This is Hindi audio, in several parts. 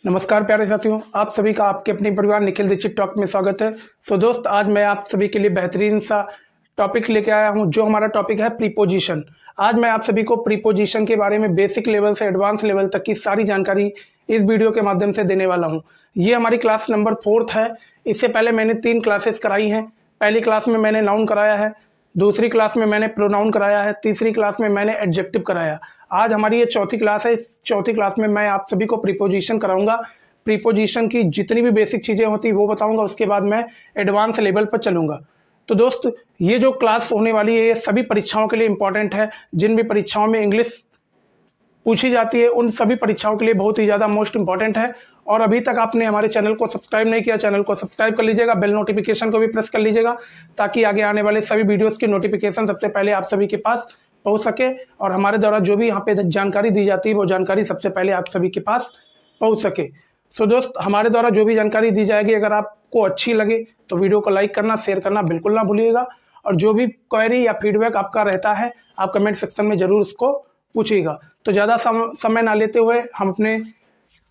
नमस्कार प्यारे साथियों, आप सभी का आपके अपने परिवार निखिल दीक्षित टॉक में स्वागत है। तो दोस्त, आज मैं आप सभी के लिए बेहतरीन सा टॉपिक लेके आया हूं, जो हमारा टॉपिक है प्रीपोजिशन। आज मैं आप सभी को प्रीपोजिशन के बारे में बेसिक लेवल से एडवांस लेवल तक की सारी जानकारी इस वीडियो के माध्यम से देने वाला हूँ। ये हमारी क्लास नंबर 4 है। इससे पहले मैंने 3 क्लासेस कराई हैं। पहली क्लास में मैंने नाउन कराया है, दूसरी क्लास में मैंने प्रोनाउन कराया है, तीसरी क्लास में मैंने एडजेक्टिव कराया। आज हमारी ये चौथी क्लास है। इस चौथी क्लास में मैं आप सभी को प्रीपोजिशन कराऊंगा। प्रीपोजिशन की जितनी भी बेसिक चीज़ें होती वो बताऊंगा, उसके बाद मैं एडवांस लेवल पर चलूंगा। तो दोस्त, ये जो क्लास होने वाली है ये सभी परीक्षाओं के लिए इंपॉर्टेंट है। जिन भी परीक्षाओं में इंग्लिश पूछी जाती है उन सभी परीक्षाओं के लिए बहुत ही ज़्यादा मोस्ट इंपॉर्टेंट है। और अभी तक आपने हमारे चैनल को सब्सक्राइब नहीं किया, चैनल को सब्सक्राइब कर लीजिएगा, बेल नोटिफिकेशन को भी प्रेस कर लीजिएगा, ताकि आगे आने वाले सभी वीडियोस की नोटिफिकेशन सबसे पहले आप सभी के पास पहुंच सके और हमारे द्वारा जो भी यहाँ पे जानकारी दी जाती है वो जानकारी सबसे पहले आप सभी के पास पहुँच सके। तो दोस्त, हमारे द्वारा जो भी जानकारी दी जाएगी अगर आपको अच्छी लगे तो वीडियो को लाइक करना, शेयर करना बिल्कुल ना भूलिएगा। और जो भी क्वेरी या फीडबैक आपका रहता है आप कमेंट सेक्शन में ज़रूर उसको पूछिएगा। तो ज़्यादा समय ना लेते हुए हम अपने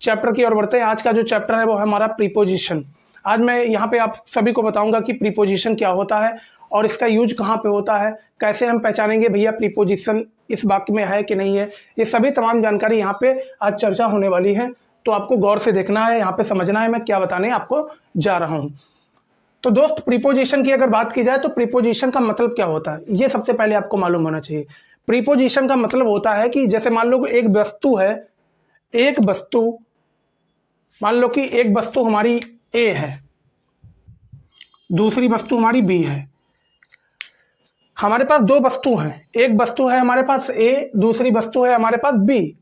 चैप्टर की ओर बढ़ते हैं। आज का जो चैप्टर है वो है हमारा प्रीपोजिशन। आज मैं यहाँ पे आप सभी को बताऊंगा कि प्रीपोजिशन क्या होता है और इसका यूज कहाँ पे होता है, कैसे हम पहचानेंगे भैया प्रीपोजिशन इस वाक्य में है कि नहीं है। ये सभी तमाम जानकारी यहाँ पे आज चर्चा होने वाली है। तो आपको गौर से देखना है, यहाँ पे समझना है मैं क्या बताने आपको जा रहा हूँ। तो दोस्त, प्रीपोजिशन की अगर बात की जाए तो प्रीपोजिशन का मतलब क्या होता है ये सबसे पहले आपको मालूम होना चाहिए। प्रीपोजिशन का मतलब होता है कि जैसे मान लो एक वस्तु है, मान लो कि एक वस्तु हमारी ए है, दूसरी वस्तु हमारी बी है। हमारे पास दो वस्तु हैं, एक वस्तु है हमारे पास ए, दूसरी वस्तु है हमारे पास बी।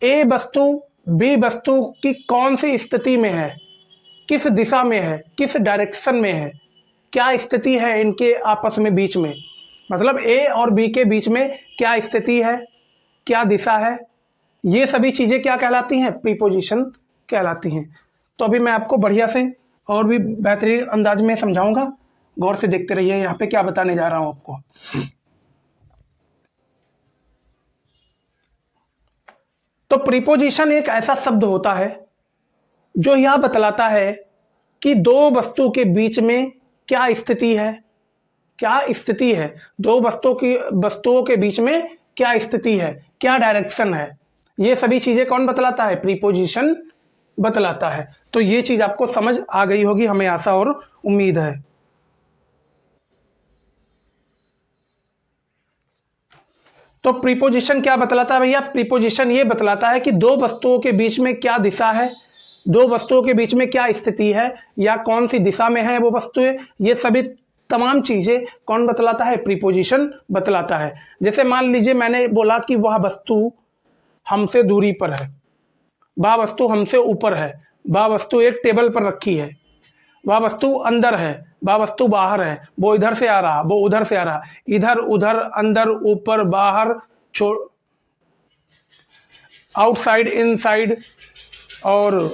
ए वस्तु बी वस्तु की कौन सी स्थिति में है, किस दिशा में है, किस डायरेक्शन में है, क्या स्थिति है इनके आपस में बीच में, मतलब ए और बी के बीच में क्या स्थिति है, क्या दिशा है, ये सभी चीज़ें क्या कहलाती हैं, प्रीपोजिशन कहलाती हैं। तो अभी मैं आपको बढ़िया से और भी बेहतरीन अंदाज में समझाऊंगा, गौर से देखते रहिए यहाँ पे क्या बताने जा रहा हूँ आपको। तो प्रीपोजिशन एक ऐसा शब्द होता है जो यह बतलाता है कि दो वस्तु के बीच में क्या स्थिति है, दो वस्तुओं के बीच में क्या स्थिति है, क्या डायरेक्शन है। ये सभी चीजें कौन बतलाता है, प्रीपोजिशन बतलाता है। तो ये चीज आपको समझ आ गई होगी, हमें आशा और उम्मीद है। तो प्रीपोजिशन क्या बतलाता है भैया, प्रीपोजिशन ये बतलाता है कि दो वस्तुओं के बीच में क्या दिशा है, दो वस्तुओं के बीच में क्या स्थिति है, या कौन सी दिशा में है वो वस्तुएं। ये सभी तमाम चीजें कौन बतलाता है, प्रीपोजिशन बतलाता है। जैसे मान लीजिए मैंने बोला कि वह वस्तु हमसे दूरी पर है, वह वस्तु हमसे ऊपर है, वह वस्तु एक टेबल पर रखी है, वह वस्तु अंदर है, वह वस्तु बाहर है, वो इधर से आ रहा, वो उधर से आ रहा, इधर उधर, अंदर ऊपर बाहर, आउटसाइड इनसाइड और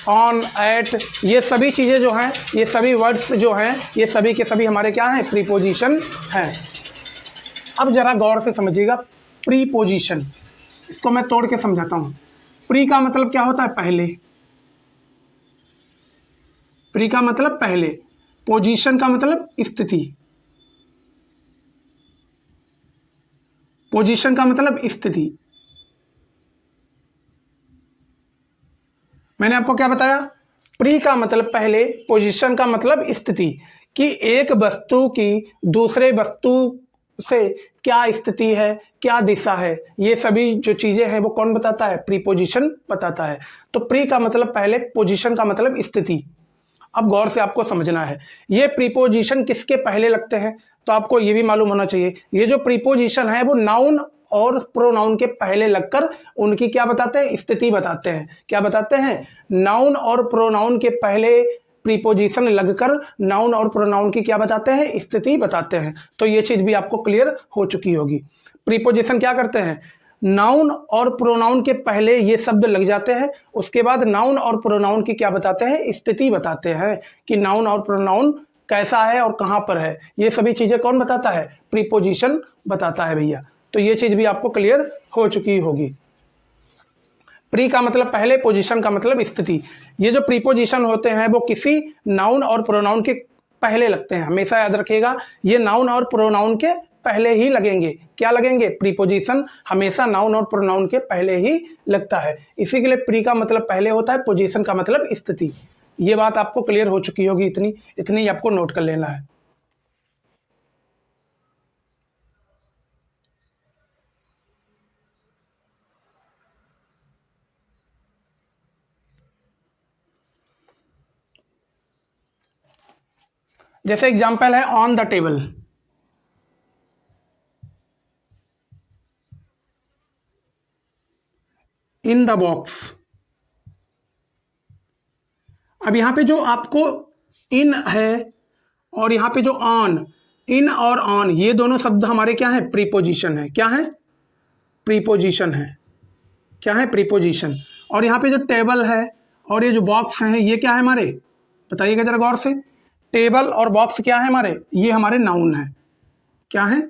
ऑन एट, ये सभी चीज़ें जो हैं, ये सभी वर्ड्स जो हैं, ये सभी के सभी हमारे क्या हैं, प्रीपोजिशन हैं। अब जरा गौर से समझिएगा प्रीपोजिशन, इसको मैं तोड़ के समझाता हूँ। प्री का मतलब क्या होता है, पहले। प्री का मतलब पहले, पोजीशन का मतलब स्थिति, पोजीशन का मतलब स्थिति। मैंने आपको क्या बताया, प्री का मतलब पहले, पोजीशन का मतलब स्थिति, कि एक वस्तु की दूसरे वस्तु से क्या स्थिति है, क्या दिशा है, ये सभी जो चीजें हैं वो कौन बताता है, प्रीपोजिशन बताता है। तो प्री का मतलब पहले, पोजीशन का मतलब स्थिति। अब गौर से आपको समझना है, ये प्रीपोजिशन किसके पहले लगते हैं, तो आपको ये भी मालूम होना चाहिए, ये जो प्रीपोजिशन है वो नाउन और प्रोनाउन के पहले लगकर उनकी क्या बताते हैं, स्थिति बताते हैं। क्या बताते हैं, नाउन और प्रोनाउन के पहले प्रीपोजिशन लगकर नाउन और प्रोनाउन की क्या बताते हैं, स्थिति बताते हैं। तो ये चीज भी आपको क्लियर हो चुकी होगी। प्रीपोजिशन क्या करते हैं, नाउन और प्रोनाउन के पहले ये शब्द लग जाते हैं, उसके बाद नाउन और प्रोनाउन की क्या बताते हैं, स्थिति बताते हैं, कि नाउन और प्रोनाउन कैसा है और कहां पर है। ये सभी चीजें कौन बताता है, प्रीपोजिशन बताता है भैया। तो ये चीज भी आपको क्लियर हो चुकी होगी। प्री का मतलब पहले, पोजीशन का मतलब स्थिति। ये जो प्रीपोजिशन होते हैं वो किसी नाउन और प्रोनाउन के पहले लगते हैं, हमेशा याद रखिएगा। ये नाउन और प्रोनाउन के पहले ही लगेंगे। क्या लगेंगे? प्रीपोजिशन हमेशा नाउन और प्रोनाउन के पहले ही लगता है। इसी के लिए प्री का मतलब पहले होता है, पोजीशन का मतलब स्थिति। ये बात आपको क्लियर हो चुकी होगी, इतनी इतनी आपको नोट कर लेना है। जैसे एग्जाम्पल है on the table. In the box. अब यहाँ पे जो आपको इन है और यहाँ पे जो ऑन, इन और ऑन ये दोनों शब्द हमारे क्या है? प्रीपोजिशन है। क्या है? प्रीपोजिशन है। क्या है? प्रीपोजिशन। और यहाँ पे जो टेबल है और ये जो बॉक्स है ये क्या है हमारे? बताइएगा जरा गौर से। टेबल और बॉक्स क्या है हमारे? ये हमारे नाउन है। क्या है?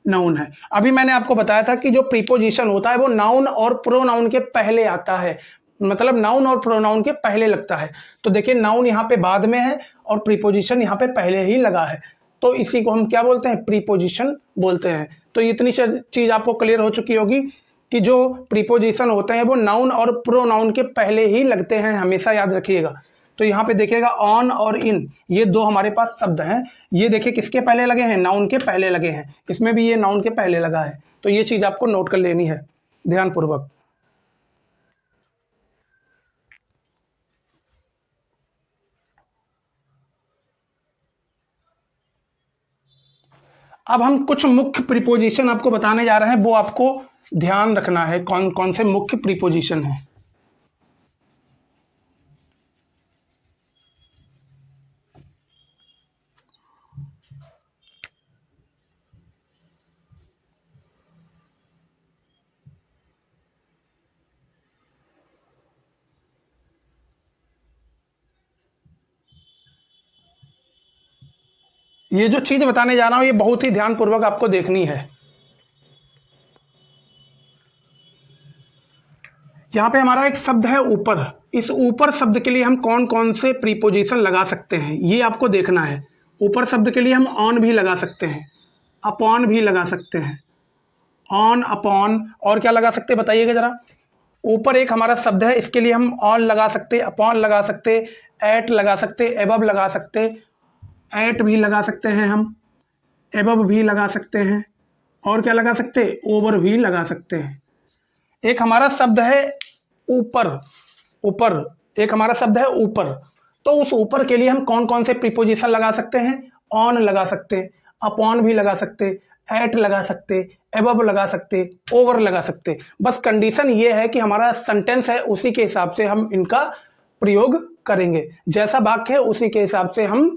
नाउन है। अभी मैंने आपको बताया था कि जो प्रीपोजिशन होता है वो नाउन और प्रोनाउन के पहले आता है, मतलब नाउन और प्रोनाउन के पहले लगता है। तो देखिए नाउन यहाँ पे बाद में है और प्रीपोजिशन यहाँ पे पहले ही लगा है, तो इसी को हम क्या बोलते हैं? प्रीपोजिशन बोलते हैं। तो इतनी चीज आपको क्लियर हो चुकी होगी कि जो प्रीपोजिशन होते हैं वो नाउन और प्रोनाउन के पहले ही लगते हैं, हमेशा याद रखिएगा। तो यहाँ पे देखिएगा ऑन और इन ये दो हमारे पास शब्द हैं। ये देखिए किसके पहले लगे हैं? नाउन के पहले लगे हैं। इसमें भी ये नाउन के पहले लगा है। तो ये चीज आपको नोट कर लेनी है ध्यानपूर्वक। अब हम कुछ मुख्य प्रीपोजिशन आपको बताने जा रहे हैं, वो आपको ध्यान रखना है कौन कौन से मुख्य प्रीपोजिशन हैं। ये जो चीज बताने जा रहा हूं ये बहुत ही ध्यानपूर्वक आपको देखनी है। यहाँ पे हमारा एक शब्द है ऊपर। इस ऊपर शब्द के लिए हम कौन कौन से प्रीपोजिशन लगा सकते हैं ये आपको देखना है। ऊपर शब्द के लिए हम ऑन भी लगा सकते हैं, अपॉन भी लगा सकते हैं। ऑन, अपॉन और क्या लगा सकते हैं बताइएगा जरा। ऊपर एक हमारा शब्द है, इसके लिए हम ऑन लगा सकते, अपॉन लगा सकते, एट लगा सकते, एबव लगा सकते, एट भी लगा सकते हैं हम, एबव भी लगा सकते हैं, और क्या लगा सकते? ओवर भी लगा सकते हैं। एक हमारा शब्द है ऊपर। ऊपर एक हमारा शब्द है ऊपर, तो उस ऊपर के लिए हम कौन कौन से प्रीपोजिशन लगा सकते हैं? ऑन लगा सकते, अपॉन भी लगा सकते, एट लगा सकते, एबव लगा सकते, ओवर लगा सकते। बस कंडीशन ये है कि हमारा सेंटेंस है उसी के हिसाब से हम इनका प्रयोग करेंगे। जैसा वाक्य है उसी के हिसाब से हम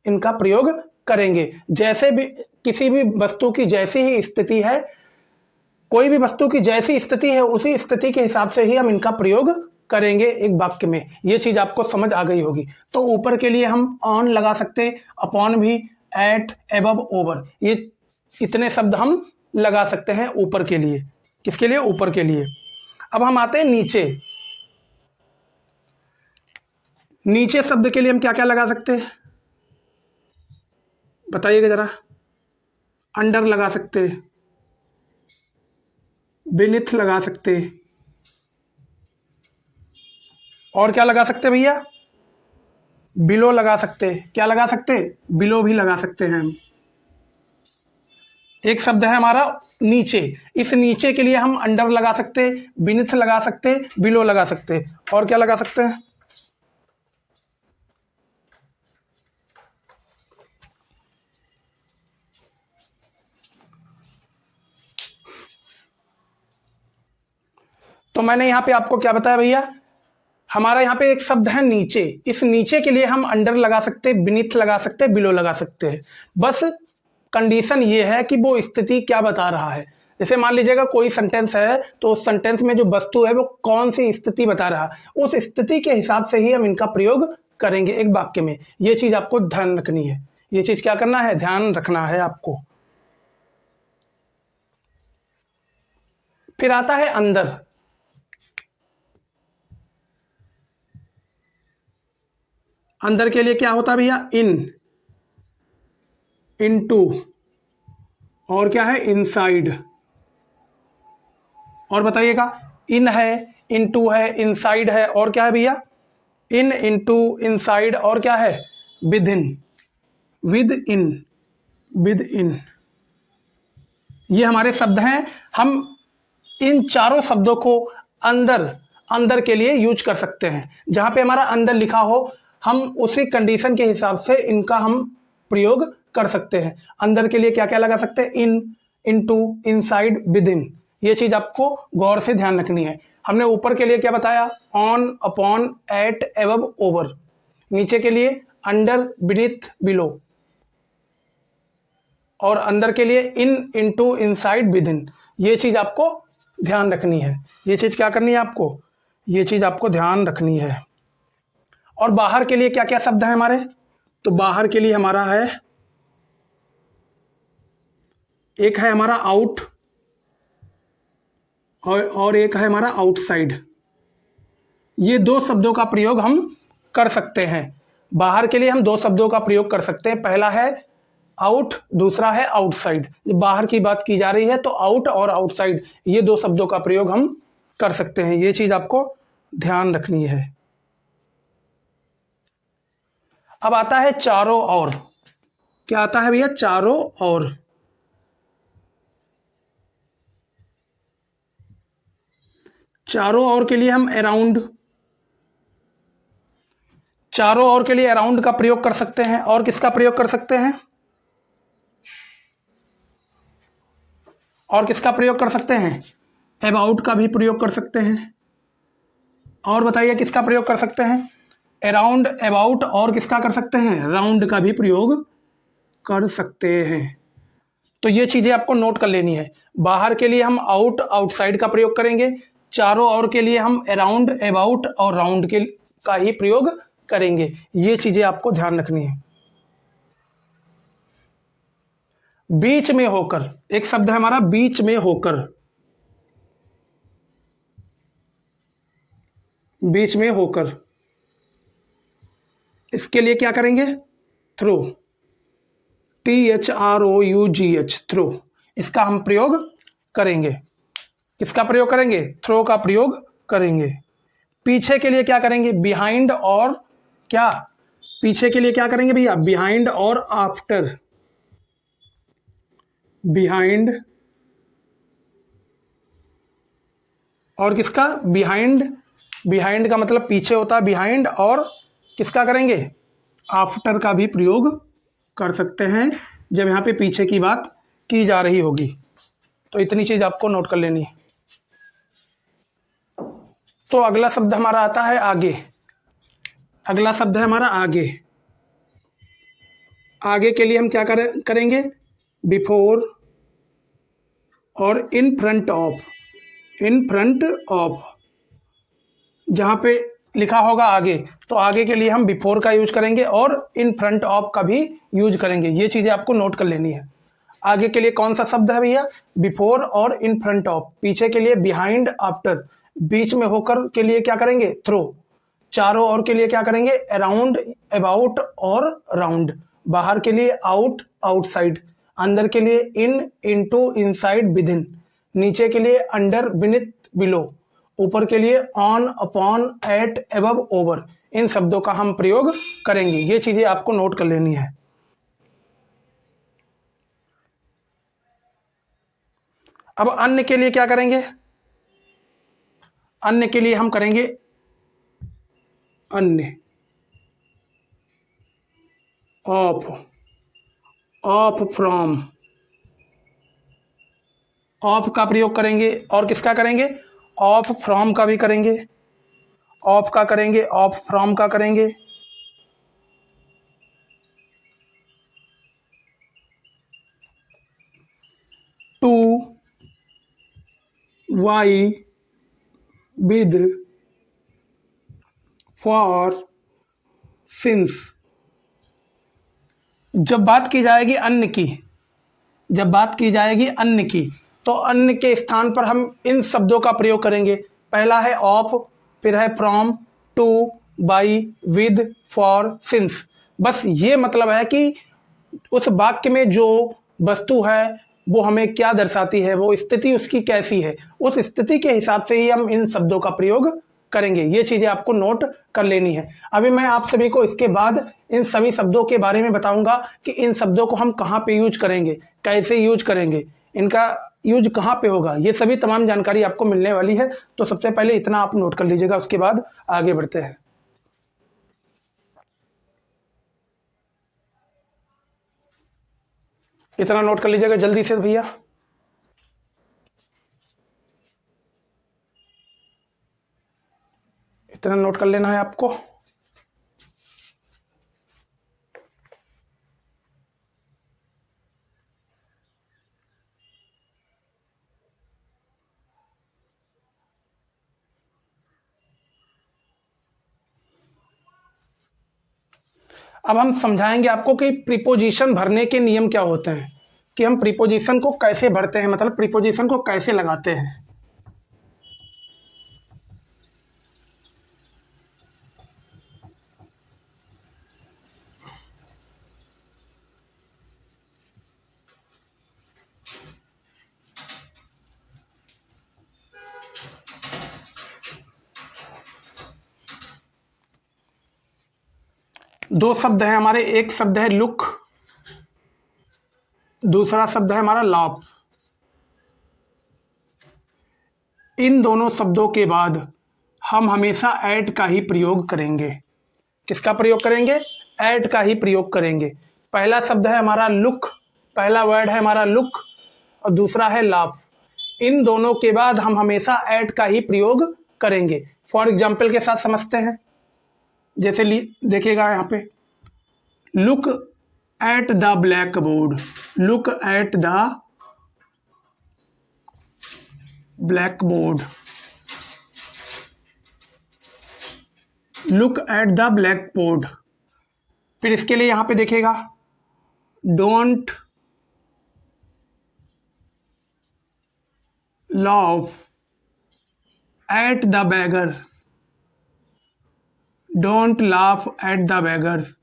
इनका प्रयोग करेंगे। जैसे भी किसी भी वस्तु की जैसी ही स्थिति है, कोई भी वस्तु की जैसी स्थिति है उसी स्थिति के हिसाब से ही हम इनका प्रयोग करेंगे एक वाक्य में। ये चीज आपको समझ आ गई होगी। तो ऊपर के लिए हम ऑन लगा सकते, अपॉन भी, एट, एबव, ओवर, ये इतने शब्द हम लगा सकते हैं ऊपर के लिए। किसके लिए? ऊपर के लिए। अब हम आते हैं नीचे। नीचे शब्द के लिए हम क्या क्या लगा सकते हैं बताइएगा जरा। अंडर लगा सकते, बेनिथ लगा सकते, और क्या लगा सकते भैया? बिलो लगा सकते। क्या लगा सकते? बिलो भी लगा सकते हैं हम। एक शब्द है हमारा नीचे, इस नीचे के लिए हम अंडर लगा सकते, बिनिथ लगा सकते, बिलो लगा सकते, और क्या लगा सकते हैं? तो मैंने यहां पे आपको क्या बताया भैया? हमारा यहाँ पे एक शब्द है नीचे, इस नीचे के लिए हम अंडर लगा सकते, बिनीथ लगा सकते, बिलो लगा सकते हैं। बस कंडीशन ये है कि वो स्थिति क्या बता रहा है। जैसे मान लीजिएगा कोई सेंटेंस है, तो उस सेंटेंस में जो वस्तु है वो कौन सी स्थिति बता रहा है, उस स्थिति के हिसाब से ही हम इनका प्रयोग करेंगे एक वाक्य में। ये चीज आपको ध्यान रखनी है। ये चीज क्या करना है? ध्यान रखना है आपको। फिर आता है अंदर। अंदर के लिए क्या होता है भैया? इन, इनटू, और क्या है? इनसाइड। और बताइएगा, इन है, इनटू है, इनसाइड है, और क्या है भैया? इन, इनटू, इनसाइड, और क्या है? With in, with in, with in. ये हमारे शब्द हैं। हम इन चारों शब्दों को अंदर, अंदर के लिए यूज कर सकते हैं। जहाँ पे हमारा अंदर लिखा हो, हम उसी कंडीशन के हिसाब से इनका हम प्रयोग कर सकते हैं। अंदर के लिए क्या क्या लगा सकते हैं? इन, इनटू, इनसाइड, विद इन। ये चीज़ आपको गौर से ध्यान रखनी है। हमने ऊपर के लिए क्या बताया? On, upon, at, above, over. नीचे के लिए अंडर, बीनीथ, बिलो। और अंदर के लिए इन, इनटू, इनसाइड, विद इन। ये चीज़ आपको ध्यान रखनी है। ये चीज़ क्या करनी है आपको? ये चीज़ आपको ध्यान रखनी है। और बाहर के लिए क्या क्या शब्द हैं हमारे? तो बाहर के लिए हमारा है, एक है हमारा आउट, और एक है हमारा आउटसाइड। ये दो शब्दों का प्रयोग हम कर सकते हैं। बाहर के लिए हम दो शब्दों का प्रयोग कर सकते हैं। पहला है आउट, दूसरा है आउटसाइड। जब बाहर की बात की जा रही है तो आउट और आउटसाइड, ये दो शब्दों का प्रयोग हम कर सकते हैं। ये चीज आपको ध्यान रखनी है। अब आता है चारों ओर। क्या आता है भैया? चारों ओर। चारों ओर के लिए हम अराउंड, चारों ओर के लिए अराउंड का प्रयोग कर सकते हैं। और किसका प्रयोग कर सकते हैं? और किसका प्रयोग कर सकते हैं? अबाउट का भी प्रयोग कर सकते हैं। और बताइए किसका प्रयोग कर सकते हैं? अराउंड, अबाउट, और किसका कर सकते हैं? राउंड का भी प्रयोग कर सकते हैं। तो ये चीजें आपको नोट कर लेनी है। बाहर के लिए हम आउट, आउटसाइड का प्रयोग करेंगे। चारों ओर के लिए हम अराउंड, अबाउट और राउंड के का ही प्रयोग करेंगे। ये चीजें आपको ध्यान रखनी है। बीच में होकर, एक शब्द है हमारा बीच में होकर। बीच में होकर, इसके लिए क्या करेंगे? Through, THROUGH, through. इसका हम प्रयोग करेंगे। किसका प्रयोग करेंगे? थ्रो का प्रयोग करेंगे। पीछे के लिए क्या करेंगे? बिहाइंड, और क्या? पीछे के लिए क्या करेंगे भैया? बिहाइंड और आफ्टर। बिहाइंड, और किसका? बिहाइंड। बिहाइंड का मतलब पीछे होता है बिहाइंड। और किसका करेंगे? आफ्टर का भी प्रयोग कर सकते हैं जब यहाँ पे पीछे की बात की जा रही होगी। तो इतनी चीज आपको नोट कर लेनी है। तो अगला शब्द हमारा आता है आगे। अगला शब्द है हमारा आगे। आगे के लिए हम क्या करेंगे? बिफोर और in front of. In front of, जहां पे लिखा होगा आगे, तो आगे के लिए हम बिफोर का यूज करेंगे और इन फ्रंट ऑफ का भी यूज करेंगे। ये चीजें आपको नोट कर लेनी है। आगे के लिए कौन सा शब्द है भैया? बिफोर और इन फ्रंट ऑफ। पीछे के लिए बिहाइंड, आफ्टर। बीच में होकर के लिए क्या करेंगे? थ्रो। चारों ओर के लिए क्या करेंगे? अराउंड, अबाउट और राउंड। बाहर के लिए आउट, आउटसाइड। अंदर के लिए इन, इनटू, इनसाइड, विदिन। नीचे के लिए अंडर, बीनीथ, बिलो। ऊपर के लिए on, upon, at, above, over. इन शब्दों का हम प्रयोग करेंगे। ये चीजें आपको नोट कर लेनी है। अब अन्य के लिए क्या करेंगे? अन्य के लिए हम करेंगे अन्य, ऑफ, ऑफ फ्रॉम। ऑफ का प्रयोग करेंगे। और किसका करेंगे? ऑफ फ्रॉम का भी करेंगे। ऑफ का करेंगे, ऑफ फ्रॉम का करेंगे। To, by, with, for, since. जब बात की जाएगी अन्य की, जब बात की जाएगी अन्य की, तो अन्य के स्थान पर हम इन शब्दों का प्रयोग करेंगे। पहला है ऑफ, फिर है from, to, by, with, for, since. बस ये मतलब है कि उस वाक्य में जो वस्तु है वो हमें क्या दर्शाती है, वो स्थिति उसकी कैसी है, उस स्थिति के हिसाब से ही हम इन शब्दों का प्रयोग करेंगे। ये चीज़ें आपको नोट कर लेनी है। अभी मैं आप सभी को इसके बाद इन सभी शब्दों के बारे में बताऊंगा कि इन शब्दों को हम कहाँ पे यूज करेंगे, कैसे यूज करेंगे, इनका यूज कहाँ पे होगा, ये सभी तमाम जानकारी आपको मिलने वाली है। तो सबसे पहले इतना आप नोट कर लीजिएगा, उसके बाद आगे बढ़ते हैं। इतना नोट कर लीजिएगा जल्दी से भैया। इतना नोट कर लेना है आपको। अब हम समझाएंगे आपको कि प्रीपोजिशन भरने के नियम क्या होते हैं, कि हम प्रीपोजिशन को कैसे भरते हैं, मतलब प्रीपोजिशन को कैसे लगाते हैं। दो शब्द हैं हमारे, एक शब्द है लुक, दूसरा शब्द है हमारा लाफ। इन दोनों शब्दों के बाद हम हमेशा ऐट का ही प्रयोग करेंगे। किसका प्रयोग करेंगे? ऐट का ही प्रयोग करेंगे। पहला शब्द है हमारा लुक, पहला वर्ड है हमारा लुक, और दूसरा है लाफ। इन दोनों के बाद हम हमेशा ऐट का ही प्रयोग करेंगे। फॉर एग्जाम्पल के साथ समझते हैं। जैसे देखिएगा यहाँ पे, look at the black board, look at the black board, look at the black board. फिर इसके लिए यहां पे देखिएगा, don't laugh at the beggar, don't laugh at the beggars.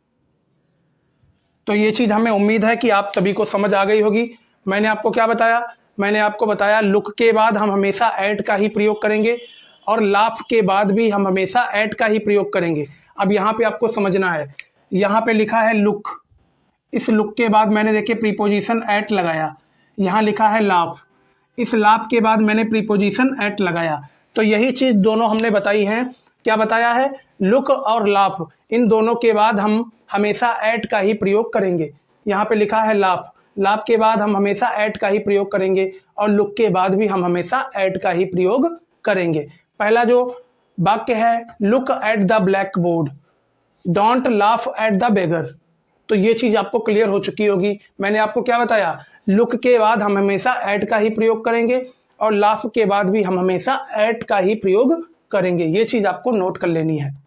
तो ये चीज़ हमें उम्मीद है कि आप सभी को समझ आ गई होगी। मैंने आपको क्या बताया? मैंने आपको बताया लुक के बाद हम हमेशा एट का ही प्रयोग करेंगे, और लाफ के बाद भी हम हमेशा एट का ही प्रयोग करेंगे। अब यहाँ पे आपको समझना है, यहाँ पे लिखा है लुक, इस लुक के बाद मैंने देखिए प्रीपोजिशन एट लगाया। यहाँ लिखा है लाफ, इस लाफ के बाद मैंने प्रीपोजिशन एट लगाया। तो यही चीज़ दोनों हमने बताई है। क्या बताया है? लुक और लाफ, इन दोनों के बाद हम हमेशा एट का ही प्रयोग करेंगे। यहाँ पे लिखा है लाफ, लाफ के बाद हम हमेशा एट का ही प्रयोग करेंगे, और लुक के बाद भी हम हमेशा एट का ही प्रयोग करेंगे। पहला जो वाक्य है, look at the black board, don't laugh at the beggar, तो ये चीज़ आपको क्लियर हो चुकी होगी। मैंने आपको क्या बताया? लुक के बाद हम हमेशा एट का ही प्रयोग करेंगे, और लाफ के बाद भी हम हमेशा एट का ही प्रयोग करेंगे। ये चीज़ आपको नोट कर लेनी है।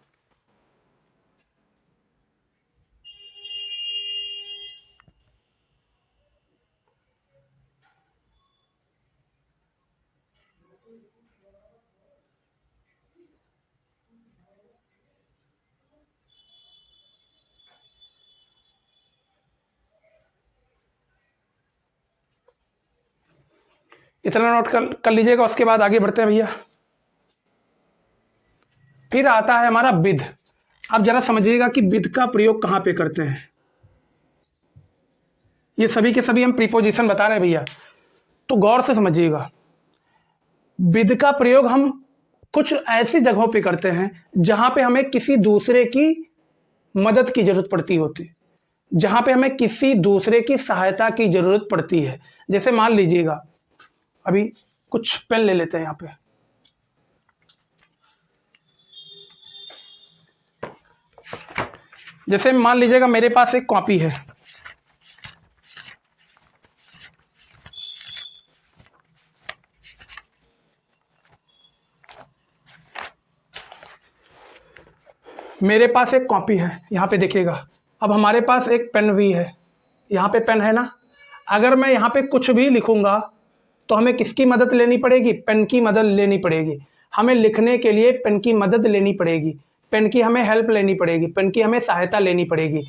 इतना नोट कर लीजिएगा, उसके बाद आगे बढ़ते हैं भैया। फिर आता है हमारा विद। अब जरा समझिएगा कि विद का प्रयोग कहाँ पे करते हैं। ये सभी के सभी हम प्रीपोजिशन बता रहे हैं भैया, तो गौर से समझिएगा। विद का प्रयोग हम कुछ ऐसी जगहों पे करते हैं जहां पे हमें किसी दूसरे की मदद की जरूरत पड़ती होती है, जहां पे हमें किसी दूसरे की सहायता की जरूरत पड़ती है। जैसे मान लीजिएगा, अभी कुछ पेन ले लेते हैं यहाँ पे। जैसे मान लीजिएगा मेरे पास एक कॉपी है, मेरे पास एक कॉपी है, यहाँ पे देखिएगा। अब हमारे पास एक पेन भी है, यहाँ पे पेन है ना। अगर मैं यहाँ पे कुछ भी लिखूंगा तो हमें किसकी मदद लेनी पड़ेगी? पेन की मदद लेनी पड़ेगी। हमें लिखने के लिए पेन की मदद लेनी पड़ेगी। पेन की हमें हेल्प लेनी पड़ेगी, पेन की हमें सहायता लेनी पड़ेगी।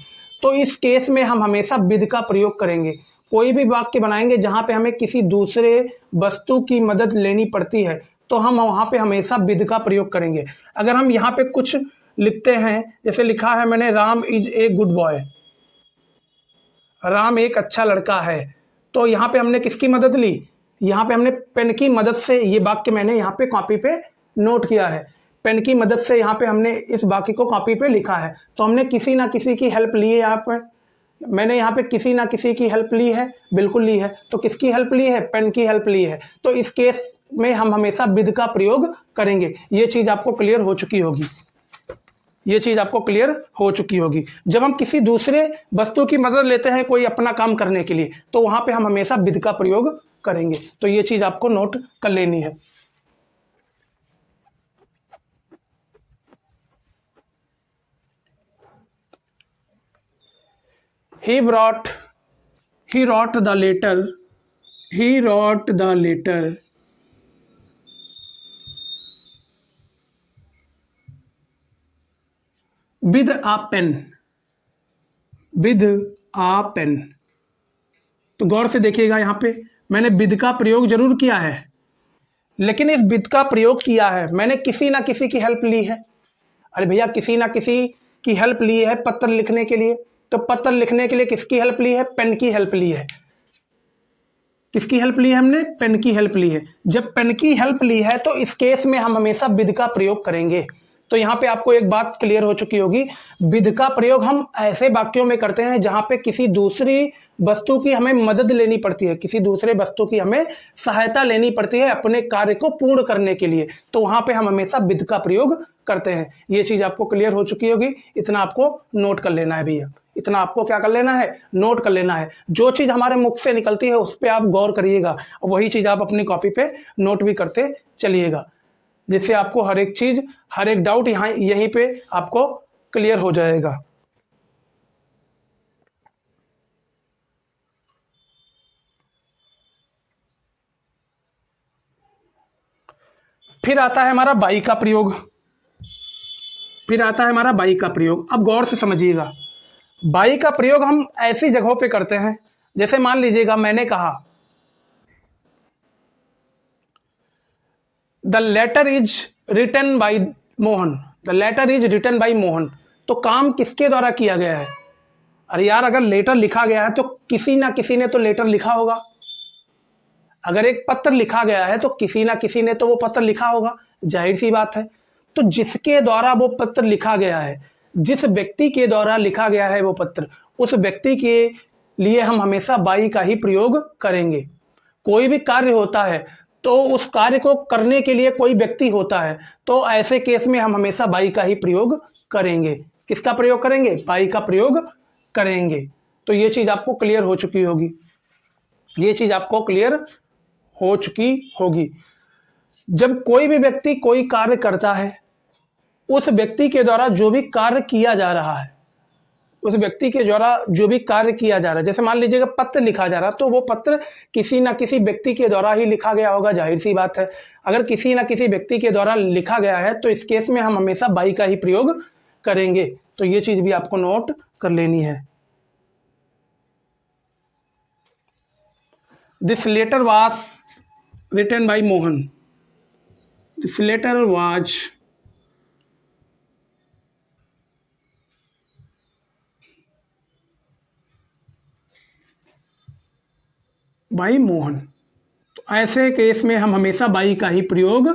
तो इस केस में हम हमेशा विद का प्रयोग करेंगे। कोई भी वाक्य बनाएंगे जहाँ पे हमें किसी दूसरे वस्तु की मदद लेनी पड़ती है तो हम वहाँ पे हमेशा विद का प्रयोग करेंगे। अगर हम यहाँ पे कुछ लिखते हैं, जैसे लिखा है मैंने Ram is a good boy, Ram एक अच्छा लड़का है, तो यहाँ पे हमने किसकी मदद ली? यहाँ पे हमने पेन की मदद से ये वाक्य मैंने यहाँ पे कॉपी पे नोट किया है। पेन की मदद से यहाँ पे हमने इस वाक्य को कॉपी पे लिखा है, तो हमने किसी ना किसी की हेल्प ली है। यहाँ पे मैंने यहाँ पे किसी ना किसी की हेल्प ली है, बिल्कुल ली है। तो किसकी हेल्प ली है? पेन की हेल्प ली है। तो इस केस में हम हमेशा विद का प्रयोग करेंगे। ये चीज़ आपको क्लियर हो चुकी होगी, ये चीज़ आपको क्लियर हो चुकी होगी। जब हम किसी दूसरे वस्तु की मदद लेते हैं कोई अपना काम करने के लिए, तो वहाँ पे हम हमेशा विद का प्रयोग करेंगे। तो ये चीज़ आपको नोट कर लेनी है। He wrote the letter. He wrote the letter with a pen. With a pen. तो गौर से देखिएगा, यहाँ पे मैंने विद का प्रयोग जरूर किया है, लेकिन इस विद का प्रयोग किया है मैंने किसी ना किसी की हेल्प ली है। अरे भैया, किसी ना किसी की हेल्प ली है पत्र लिखने के लिए, तो पत्र लिखने के लिए किसकी हेल्प ली है? पेन की हेल्प ली है। किसकी हेल्प ली है हमने? पेन की हेल्प ली है। जब पेन की हेल्प ली है तो इस केस में हम हमेशा विद का प्रयोग करेंगे। तो यहाँ पे आपको एक बात क्लियर हो चुकी होगी, विद का प्रयोग हम ऐसे वाक्यों में करते हैं जहाँ पे किसी दूसरी वस्तु की हमें मदद लेनी पड़ती है, किसी दूसरे वस्तु की हमें सहायता लेनी पड़ती है अपने कार्य को पूर्ण करने के लिए, तो वहाँ पे हम हमेशा विद का प्रयोग करते हैं। ये चीज़ आपको क्लियर हो चुकी होगी, इतना आपको नोट कर लेना है भैया, इतना आपको क्या कर लेना है? नोट कर लेना है। जो चीज़ हमारे मुख से निकलती है उस पर आप गौर करिएगा, वही चीज़ आप अपनी कॉपी पे नोट भी करते चलिएगा, जिससे आपको हर एक चीज़, हर एक डाउट यहाँ यहीं पे आपको क्लियर हो जाएगा। फिर आता है हमारा बाई का प्रयोग। फिर आता है हमारा बाई का प्रयोग। अब गौर से समझिएगा, बाई का प्रयोग हम ऐसी जगहों पे करते हैं, जैसे मान लीजिएगा मैंने कहा the letter is written by Mohan, the letter is written by Mohan, तो काम किसके द्वारा किया गया है? अरे यार, अगर लेटर लिखा गया है तो किसी ना किसी ने तो लेटर लिखा होगा। अगर एक पत्र लिखा गया है तो किसी ना किसी ने तो वो पत्र लिखा होगा, जाहिर सी बात है। तो जिसके द्वारा वो पत्र लिखा गया है, जिस व्यक्ति के द्वारा लिखा गया है वो पत्र, उस व्यक्ति के लिए हम हमेशा बाई का ही प्रयोग करेंगे। कोई भी कार्य होता है तो उस कार्य को करने के लिए कोई व्यक्ति होता है, तो ऐसे केस में हम हमेशा बाई का ही प्रयोग करेंगे। किसका प्रयोग करेंगे? बाई का प्रयोग करेंगे। तो ये चीज़ आपको क्लियर हो चुकी होगी, ये चीज़ आपको क्लियर हो चुकी होगी। जब कोई भी व्यक्ति कोई कार्य करता है, उस व्यक्ति के द्वारा जो भी कार्य किया जा रहा है, उस व्यक्ति के द्वारा जो भी कार्य किया जा रहा है, जैसे मान लीजिएगा पत्र लिखा जा रहा है, तो वो पत्र किसी ना किसी व्यक्ति के द्वारा ही लिखा गया होगा, जाहिर सी बात है। अगर किसी ना किसी व्यक्ति के द्वारा लिखा गया है तो इस केस में हम हमेशा बाई का ही प्रयोग करेंगे। तो ये चीज़ भी आपको नोट कर लेनी है। This letter was written by Mohan, this letter was by Mohan. तो ऐसे केस में हम हमेशा बाई का ही प्रयोग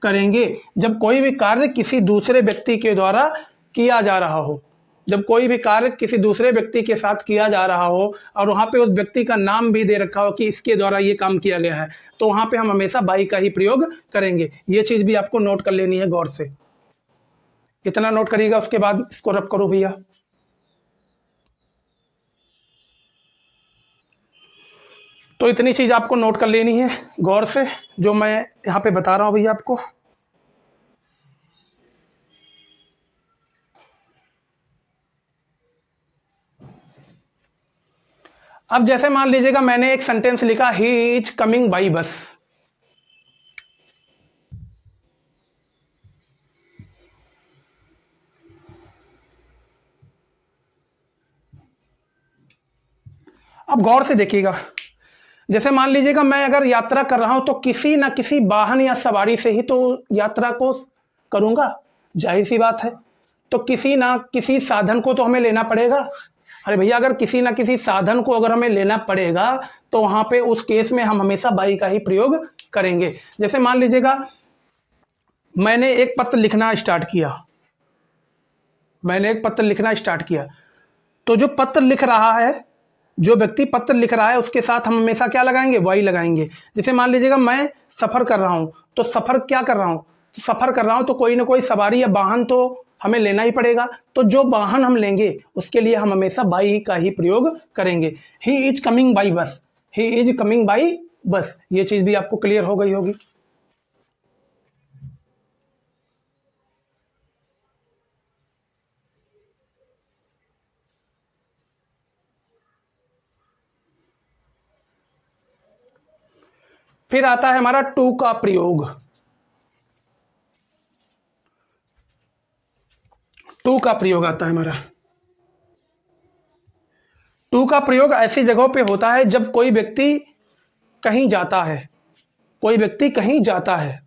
करेंगे जब कोई भी कार्य किसी दूसरे व्यक्ति के द्वारा किया जा रहा हो। जब कोई भी कार्य किसी दूसरे व्यक्ति के साथ किया जा रहा हो और वहाँ पे उस व्यक्ति का नाम भी दे रखा हो कि इसके द्वारा ये काम किया गया है, तो वहाँ पे हम हमेशा बाई का ही प्रयोग करेंगे। ये चीज़ भी आपको नोट कर लेनी है गौर से, इतना नोट करिएगा, उसके बाद इसको रब करो भैया। तो इतनी चीज़ आपको नोट कर लेनी है गौर से, जो मैं यहाँ पे बता रहा हूँ भैया आपको। अब जैसे मान लीजिएगा मैंने एक सेंटेंस लिखा, he is coming by bus. अब गौर से देखिएगा, जैसे मान लीजिएगा मैं अगर यात्रा कर रहा हूं तो किसी ना किसी वाहन या सवारी से ही तो यात्रा को करूंगा, जाहिर सी बात है। तो किसी ना किसी साधन को तो हमें लेना पड़ेगा। अरे भैया, अगर किसी ना किसी साधन को अगर हमें लेना पड़ेगा तो वहां पे उस केस में हम हमेशा बाई का ही प्रयोग करेंगे। जैसे मान लीजिएगा मैंने एक पत्र लिखना स्टार्ट किया, तो जो पत्र लिख रहा है, जो व्यक्ति पत्र लिख रहा है, उसके साथ हम हमेशा क्या लगाएंगे, वाई लगाएंगे। जैसे मान लीजिएगा मैं सफ़र कर रहा हूँ, तो सफ़र कर रहा हूँ तो कोई ना कोई सवारी या वाहन तो हमें लेना ही पड़ेगा। तो जो वाहन हम लेंगे उसके लिए हम हमेशा बाई का ही प्रयोग करेंगे। He is coming by bus. ये चीज़ भी आपको क्लियर हो गई होगी। फिर आता है हमारा टू का प्रयोग। आता है हमारा टू का प्रयोग ऐसी जगहों पे होता है जब कोई व्यक्ति कहीं जाता है।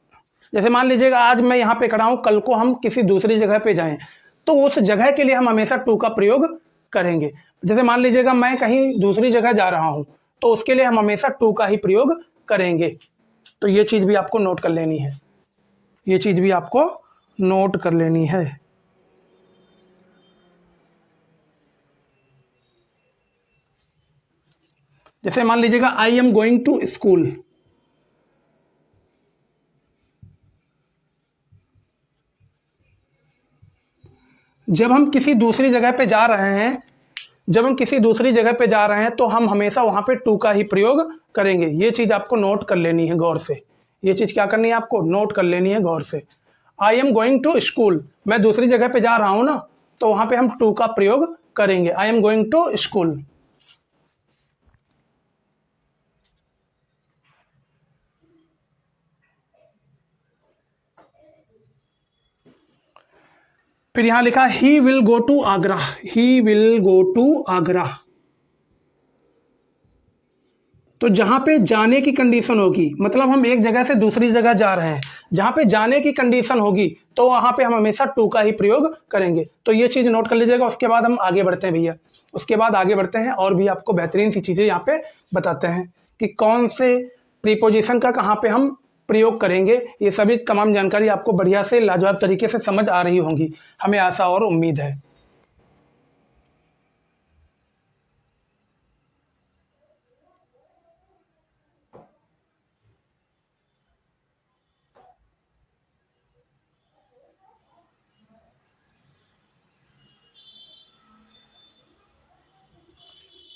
जैसे मान लीजिएगा आज मैं यहाँ पे खड़ा हूँ, कल को हम किसी दूसरी जगह पे जाएं तो उस जगह के लिए हम हमेशा टू का प्रयोग करेंगे। जैसे मान लीजिएगा मैं कहीं दूसरी जगह जा रहा हूँ तो उसके लिए हम हमेशा टू का ही प्रयोग करेंगे। तो ये चीज़ भी आपको नोट कर लेनी है। जैसे मान लीजिएगा I am going to school. जब हम किसी दूसरी जगह पे जा रहे हैं तो हम हमेशा वहां पे टू का ही प्रयोग करेंगे। ये चीज़ आपको नोट कर लेनी है गौर से। ये चीज़ क्या करनी है, आपको नोट कर लेनी है गौर से। I am going to school, मैं दूसरी जगह पे जा रहा हूं ना, तो वहां पे हम टू का प्रयोग करेंगे। I am going to school. फिर यहां लिखा he will go to Agra. तो जहां पे जाने की कंडीशन होगी, मतलब हम एक जगह से दूसरी जगह जा रहे हैं, जहां पे जाने की कंडीशन होगी तो वहां पे हम हमेशा टू का ही प्रयोग करेंगे। तो ये चीज़ नोट कर लीजिएगा। उसके बाद हम आगे बढ़ते हैं भैया, और भी आपको बेहतरीन सी चीज़ें यहाँ पे बताते हैं कि कौन से प्रीपोजिशन का कहाँ पे हम प्रयोग करेंगे। ये सभी तमाम जानकारी आपको बढ़िया से लाजवाब तरीके से समझ आ रही होंगी, हमें आशा और उम्मीद है।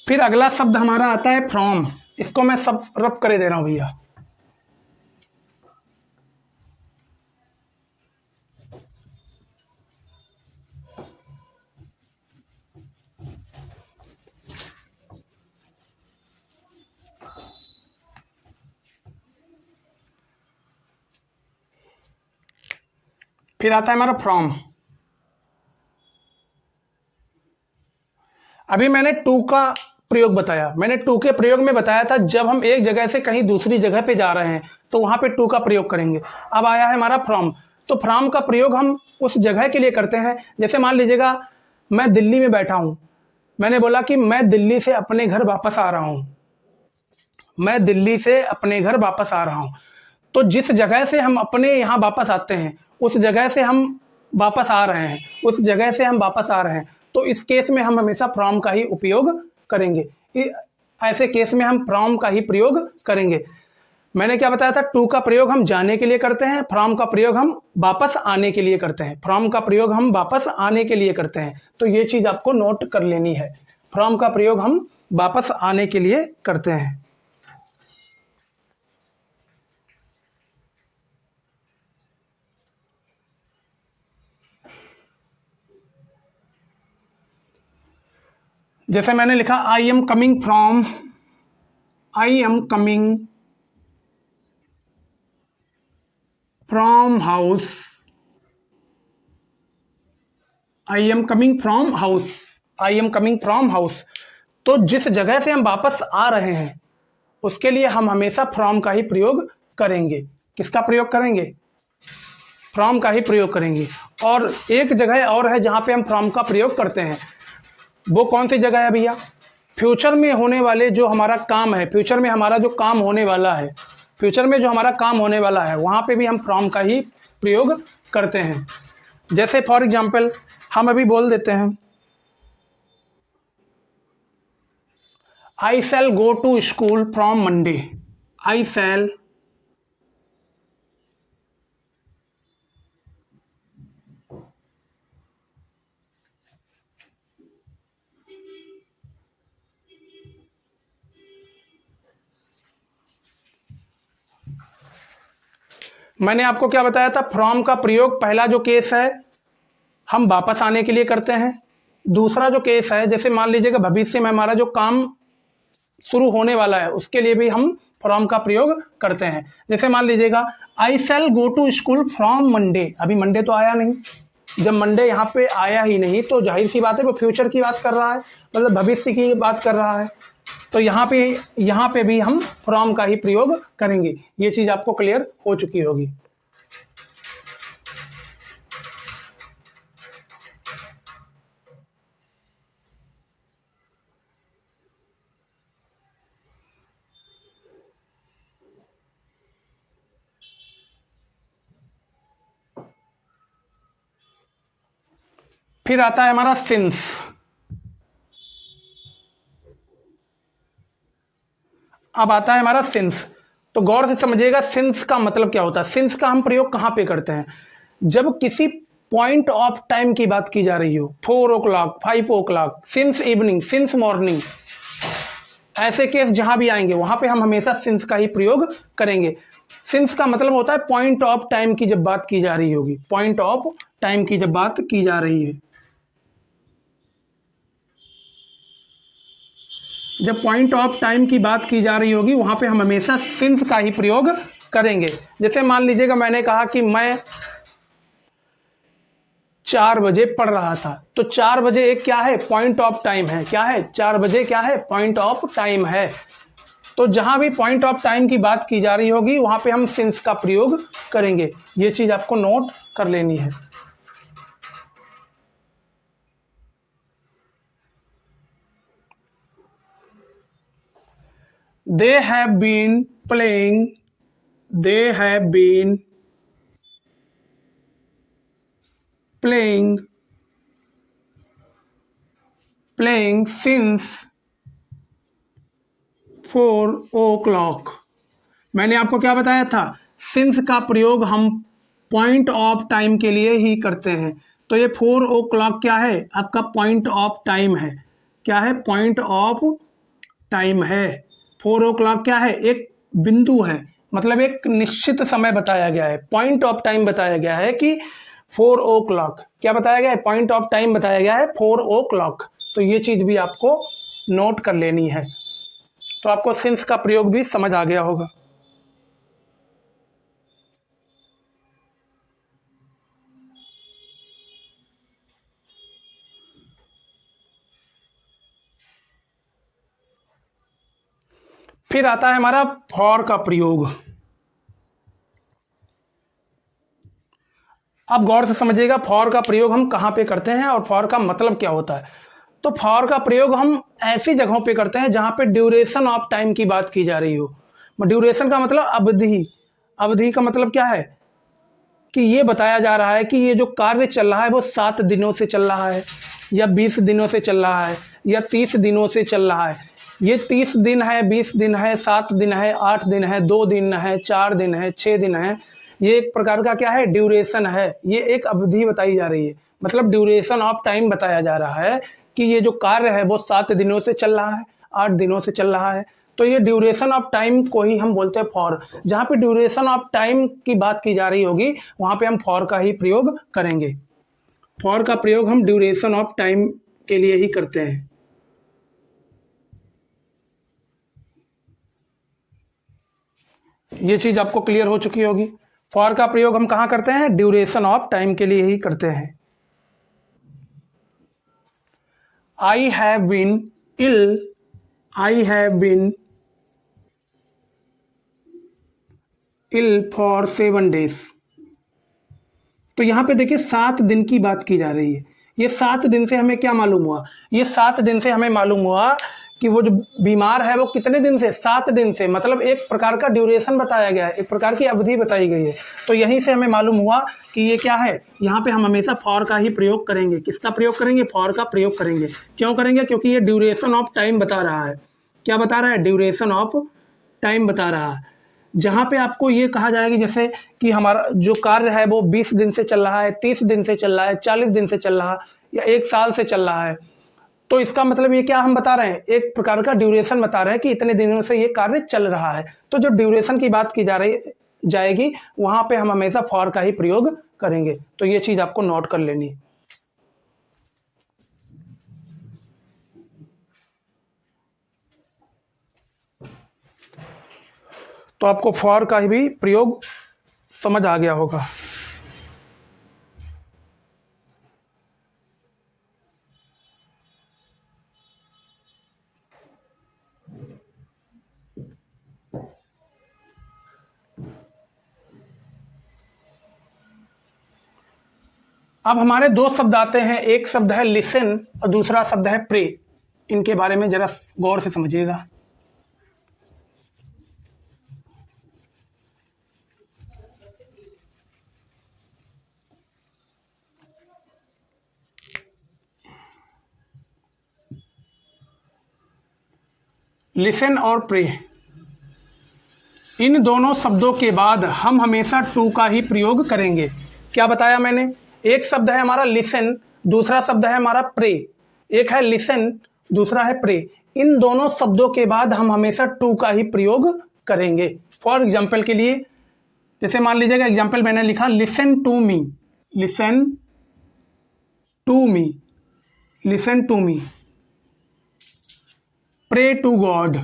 फिर अगला शब्द हमारा आता है फ्रॉम। इसको मैं सब रब करे दे रहा हूं भैया। फिर आता है हमारा फ्रॉम। अभी मैंने टू का प्रयोग बताया, मैंने टू के प्रयोग में बताया था जब हम एक जगह से कहीं दूसरी जगह पे जा रहे हैं तो वहां पे टू का प्रयोग करेंगे। अब आया है हमारा फ्रॉम। तो फ्रॉम का प्रयोग हम उस जगह के लिए करते हैं। जैसे मान लीजिएगा मैं दिल्ली में बैठा हूं, मैंने बोला कि मैं दिल्ली से अपने घर वापस आ रहा हूं। तो जिस जगह से हम अपने यहाँ वापस आते हैं उस जगह से हम वापस आ रहे हैं, तो इस केस में हम हमेशा फ्रॉम का ही उपयोग करेंगे। ऐसे केस में हम फ्रॉम का ही प्रयोग करेंगे। मैंने क्या बताया था, टू का प्रयोग हम जाने के लिए करते हैं, फ्रॉम का प्रयोग हम वापस आने के लिए करते हैं। तो ये चीज़ आपको नोट कर लेनी है, फ्रॉम का प्रयोग हम वापस आने के लिए करते हैं। जैसे मैंने लिखा I am coming from house. I am coming from house. तो जिस जगह से हम वापस आ रहे हैं उसके लिए हम हमेशा फ्रॉम का ही प्रयोग करेंगे। किसका प्रयोग करेंगे? फ्रॉम का ही प्रयोग करेंगे। और एक जगह और है जहाँ पे हम फ्रॉम का प्रयोग करते हैं, वो कौन सी जगह है भैया? फ्यूचर में होने वाले जो हमारा काम है, फ्यूचर में हमारा जो काम होने वाला है, फ्यूचर में जो हमारा काम होने वाला है वहाँ पे भी हम फ्रॉम का ही प्रयोग करते हैं। जैसे फॉर एग्जांपल हम अभी बोल देते हैं I shall go to school from Monday. I shall मैंने आपको क्या बताया था? फ्रॉम का प्रयोग पहला जो केस है हम वापस आने के लिए करते हैं। दूसरा जो केस है, जैसे मान लीजिएगा भविष्य में हमारा जो काम शुरू होने वाला है उसके लिए भी हम फ्रॉम का प्रयोग करते हैं। जैसे मान लीजिएगा I shall go to school from Monday. अभी मंडे तो आया नहीं, जब मंडे यहाँ पे आया ही नहीं तो जाहिर सी बात है वो फ्यूचर की बात कर रहा है, मतलब भविष्य की बात कर रहा है। तो यहाँ पे भी हम फ्रॉम का ही प्रयोग करेंगे। ये चीज़ आपको क्लियर हो चुकी होगी। फिर आता है हमारा सिंस। अब आता है हमारा सिंस। तो गौर से समझिएगा सिंस का मतलब क्या होता है। सिंस का हम प्रयोग कहाँ पे करते हैं? जब किसी पॉइंट ऑफ टाइम की बात की जा रही हो, 4 o'clock, 5 o'clock, since evening, since morning, ऐसे केस जहां भी आएंगे वहां पे हम हमेशा सिंस का ही प्रयोग करेंगे। सिंस का मतलब होता है पॉइंट ऑफ टाइम की जब बात की जा रही होगी, पॉइंट ऑफ टाइम की जब बात की जा रही है, जब पॉइंट ऑफ टाइम की बात की जा रही होगी वहां पे हम हमेशा सिंस का ही प्रयोग करेंगे। जैसे मान लीजिएगा मैंने कहा कि मैं 4 बजे पढ़ रहा था, तो 4 बजे एक क्या है? पॉइंट ऑफ टाइम है। क्या है? 4 बजे क्या है? पॉइंट ऑफ टाइम है। तो जहां भी पॉइंट ऑफ टाइम की बात की जा रही होगी वहां पे हम सिंस का प्रयोग करेंगे। ये चीज आपको नोट कर लेनी है। They have been playing, they have been playing since 4 o'clock। मैंने आपको क्या बताया था? सिंस का प्रयोग हम पॉइंट ऑफ टाइम के लिए ही करते हैं। तो ये 4 o'clock क्या है? आपका पॉइंट ऑफ टाइम है। क्या है? पॉइंट ऑफ टाइम है। 4 o'clock क्या है? एक बिंदु है, मतलब एक निश्चित समय बताया गया है, पॉइंट ऑफ टाइम बताया गया है कि 4 o'clock। क्या बताया गया है? पॉइंट ऑफ टाइम बताया गया है 4 o'clock। तो ये चीज भी आपको नोट कर लेनी है। तो आपको सिंस का प्रयोग भी समझ आ गया होगा। फिर आता है हमारा फॉर का प्रयोग। अब गौर से समझिएगा फॉर का प्रयोग हम कहाँ पे करते हैं और फॉर का मतलब क्या होता है। तो फॉर का प्रयोग हम ऐसी जगहों पे करते हैं जहाँ पे ड्यूरेशन ऑफ टाइम की बात की जा रही हो। ड्यूरेशन का मतलब अवधि। अवधि का मतलब क्या है? कि ये बताया जा रहा है कि ये जो कार्य चल रहा है वो 7 दिनों से चल रहा है, या 20 दिनों से चल रहा है, या 30 दिनों से चल रहा है। ये 30 दिन है, 20 दिन है, 7 दिन है, 8 दिन है, 2 दिन है, 4 दिन है, 6 दिन है। ये एक प्रकार का क्या है? ड्यूरेशन है। ये एक अवधि बताई जा रही है, मतलब ड्यूरेशन ऑफ टाइम बताया जा रहा है कि ये जो कार्य है वो 7 दिनों से चल रहा है, 8 दिनों से चल रहा है। तो ये ड्यूरेशन ऑफ टाइम को ही हम बोलते हैं फॉर। जहाँ पे ड्यूरेशन ऑफ टाइम की बात की जा रही होगी वहाँ पे हम फॉर का ही प्रयोग करेंगे। फॉर का प्रयोग हम ड्यूरेशन ऑफ टाइम के लिए ही करते हैं। ये चीज आपको क्लियर हो चुकी होगी। फॉर का प्रयोग हम कहाँ करते हैं? ड्यूरेशन ऑफ टाइम के लिए ही करते हैं। I have been ill I have been ill for 7 days। तो यहाँ पे देखिए 7 दिन की बात की जा रही है। ये 7 दिन से हमें क्या मालूम हुआ? ये 7 दिन से हमें मालूम हुआ कि वो जो बीमार है वो कितने दिन से? 7 दिन से, मतलब एक प्रकार का ड्यूरेशन बताया गया है, एक प्रकार की अवधि बताई गई है। तो यहीं से हमें मालूम हुआ कि ये क्या है। यहाँ पे हम हमेशा फॉर का ही प्रयोग करेंगे। किसका प्रयोग करेंगे? फॉर का प्रयोग करेंगे। क्यों करेंगे? क्योंकि ये ड्यूरेशन ऑफ टाइम बता रहा है। क्या बता रहा है? ड्यूरेशन ऑफ टाइम बता रहा है। जहाँ पे आपको ये कहा जाएगा जैसे कि हमारा जो कार्य है वो 20 दिन से चल रहा है, 30 दिन से चल रहा है, 40 दिन से चल रहा है या 1 साल से चल रहा है, तो इसका मतलब ये क्या हम बता रहे हैं? एक प्रकार का ड्यूरेशन बता रहे हैं कि इतने दिनों से ये कार्य चल रहा है। तो जो ड्यूरेशन की बात की जाएगी वहाँ पे हम हमेशा फॉर का ही प्रयोग करेंगे। तो ये चीज़ आपको नोट कर लेनी है। तो आपको फॉर का ही भी प्रयोग समझ आ गया होगा। अब हमारे 2 शब्द आते हैं। एक शब्द है लिसन और दूसरा शब्द है प्रे। इनके बारे में जरा गौर से समझिएगा। लिसन और प्रे, इन दोनों शब्दों के बाद हम हमेशा टू का ही प्रयोग करेंगे। क्या बताया मैंने? एक शब्द है हमारा लिसन, दूसरा शब्द है हमारा प्रे। एक है लिसन, दूसरा है प्रे। इन दोनों शब्दों के बाद हम हमेशा टू का ही प्रयोग करेंगे। फॉर एग्जाम्पल के लिए, जैसे मान लीजिएगा एग्जाम्पल मैंने लिखा listen to me, listen to me, listen to me. Pray to God,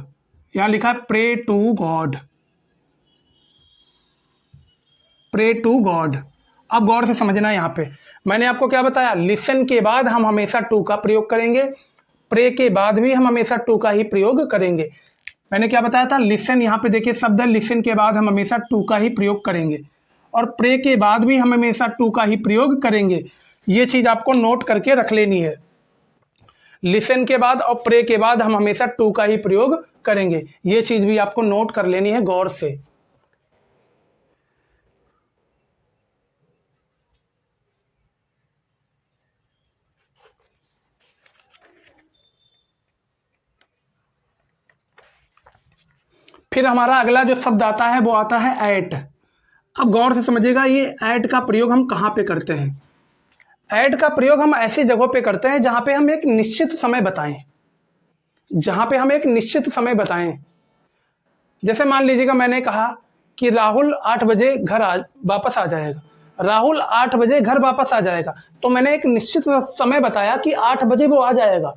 यहां लिखा pray to God, pray to God. अब गौर से समझना, यहाँ पे मैंने आपको क्या बताया? लिसन के बाद हम हमेशा टू का प्रयोग करेंगे, प्रे के बाद भी हम हमेशा टू का ही प्रयोग करेंगे। मैंने क्या बताया था? लिसन, यहाँ पे देखिए शब्द है, लिसन के बाद हम हमेशा टू का ही प्रयोग करेंगे और प्रे के बाद भी हम हमेशा टू का ही प्रयोग करेंगे। ये चीज आपको नोट करके रख लेनी है। लिसन के बाद और प्रे के बाद हम हमेशा टू का ही प्रयोग करेंगे। ये चीज भी आपको नोट कर लेनी है गौर से। फिर हमारा अगला जो शब्द आता है वो आता है एट। अब गौर से समझिएगा, ये एट का प्रयोग हम कहाँ पे करते हैं? ऐड का प्रयोग हम ऐसी जगहों पे करते हैं जहां पे हम एक निश्चित समय बताएं, जहां पे हम एक निश्चित समय बताएं। जैसे मान लीजिएगा मैंने कहा कि राहुल 8 बजे वापस आ जाएगा। राहुल 8 बजे घर वापस आ जाएगा, तो मैंने एक निश्चित समय बताया कि 8 बजे वो आ जाएगा।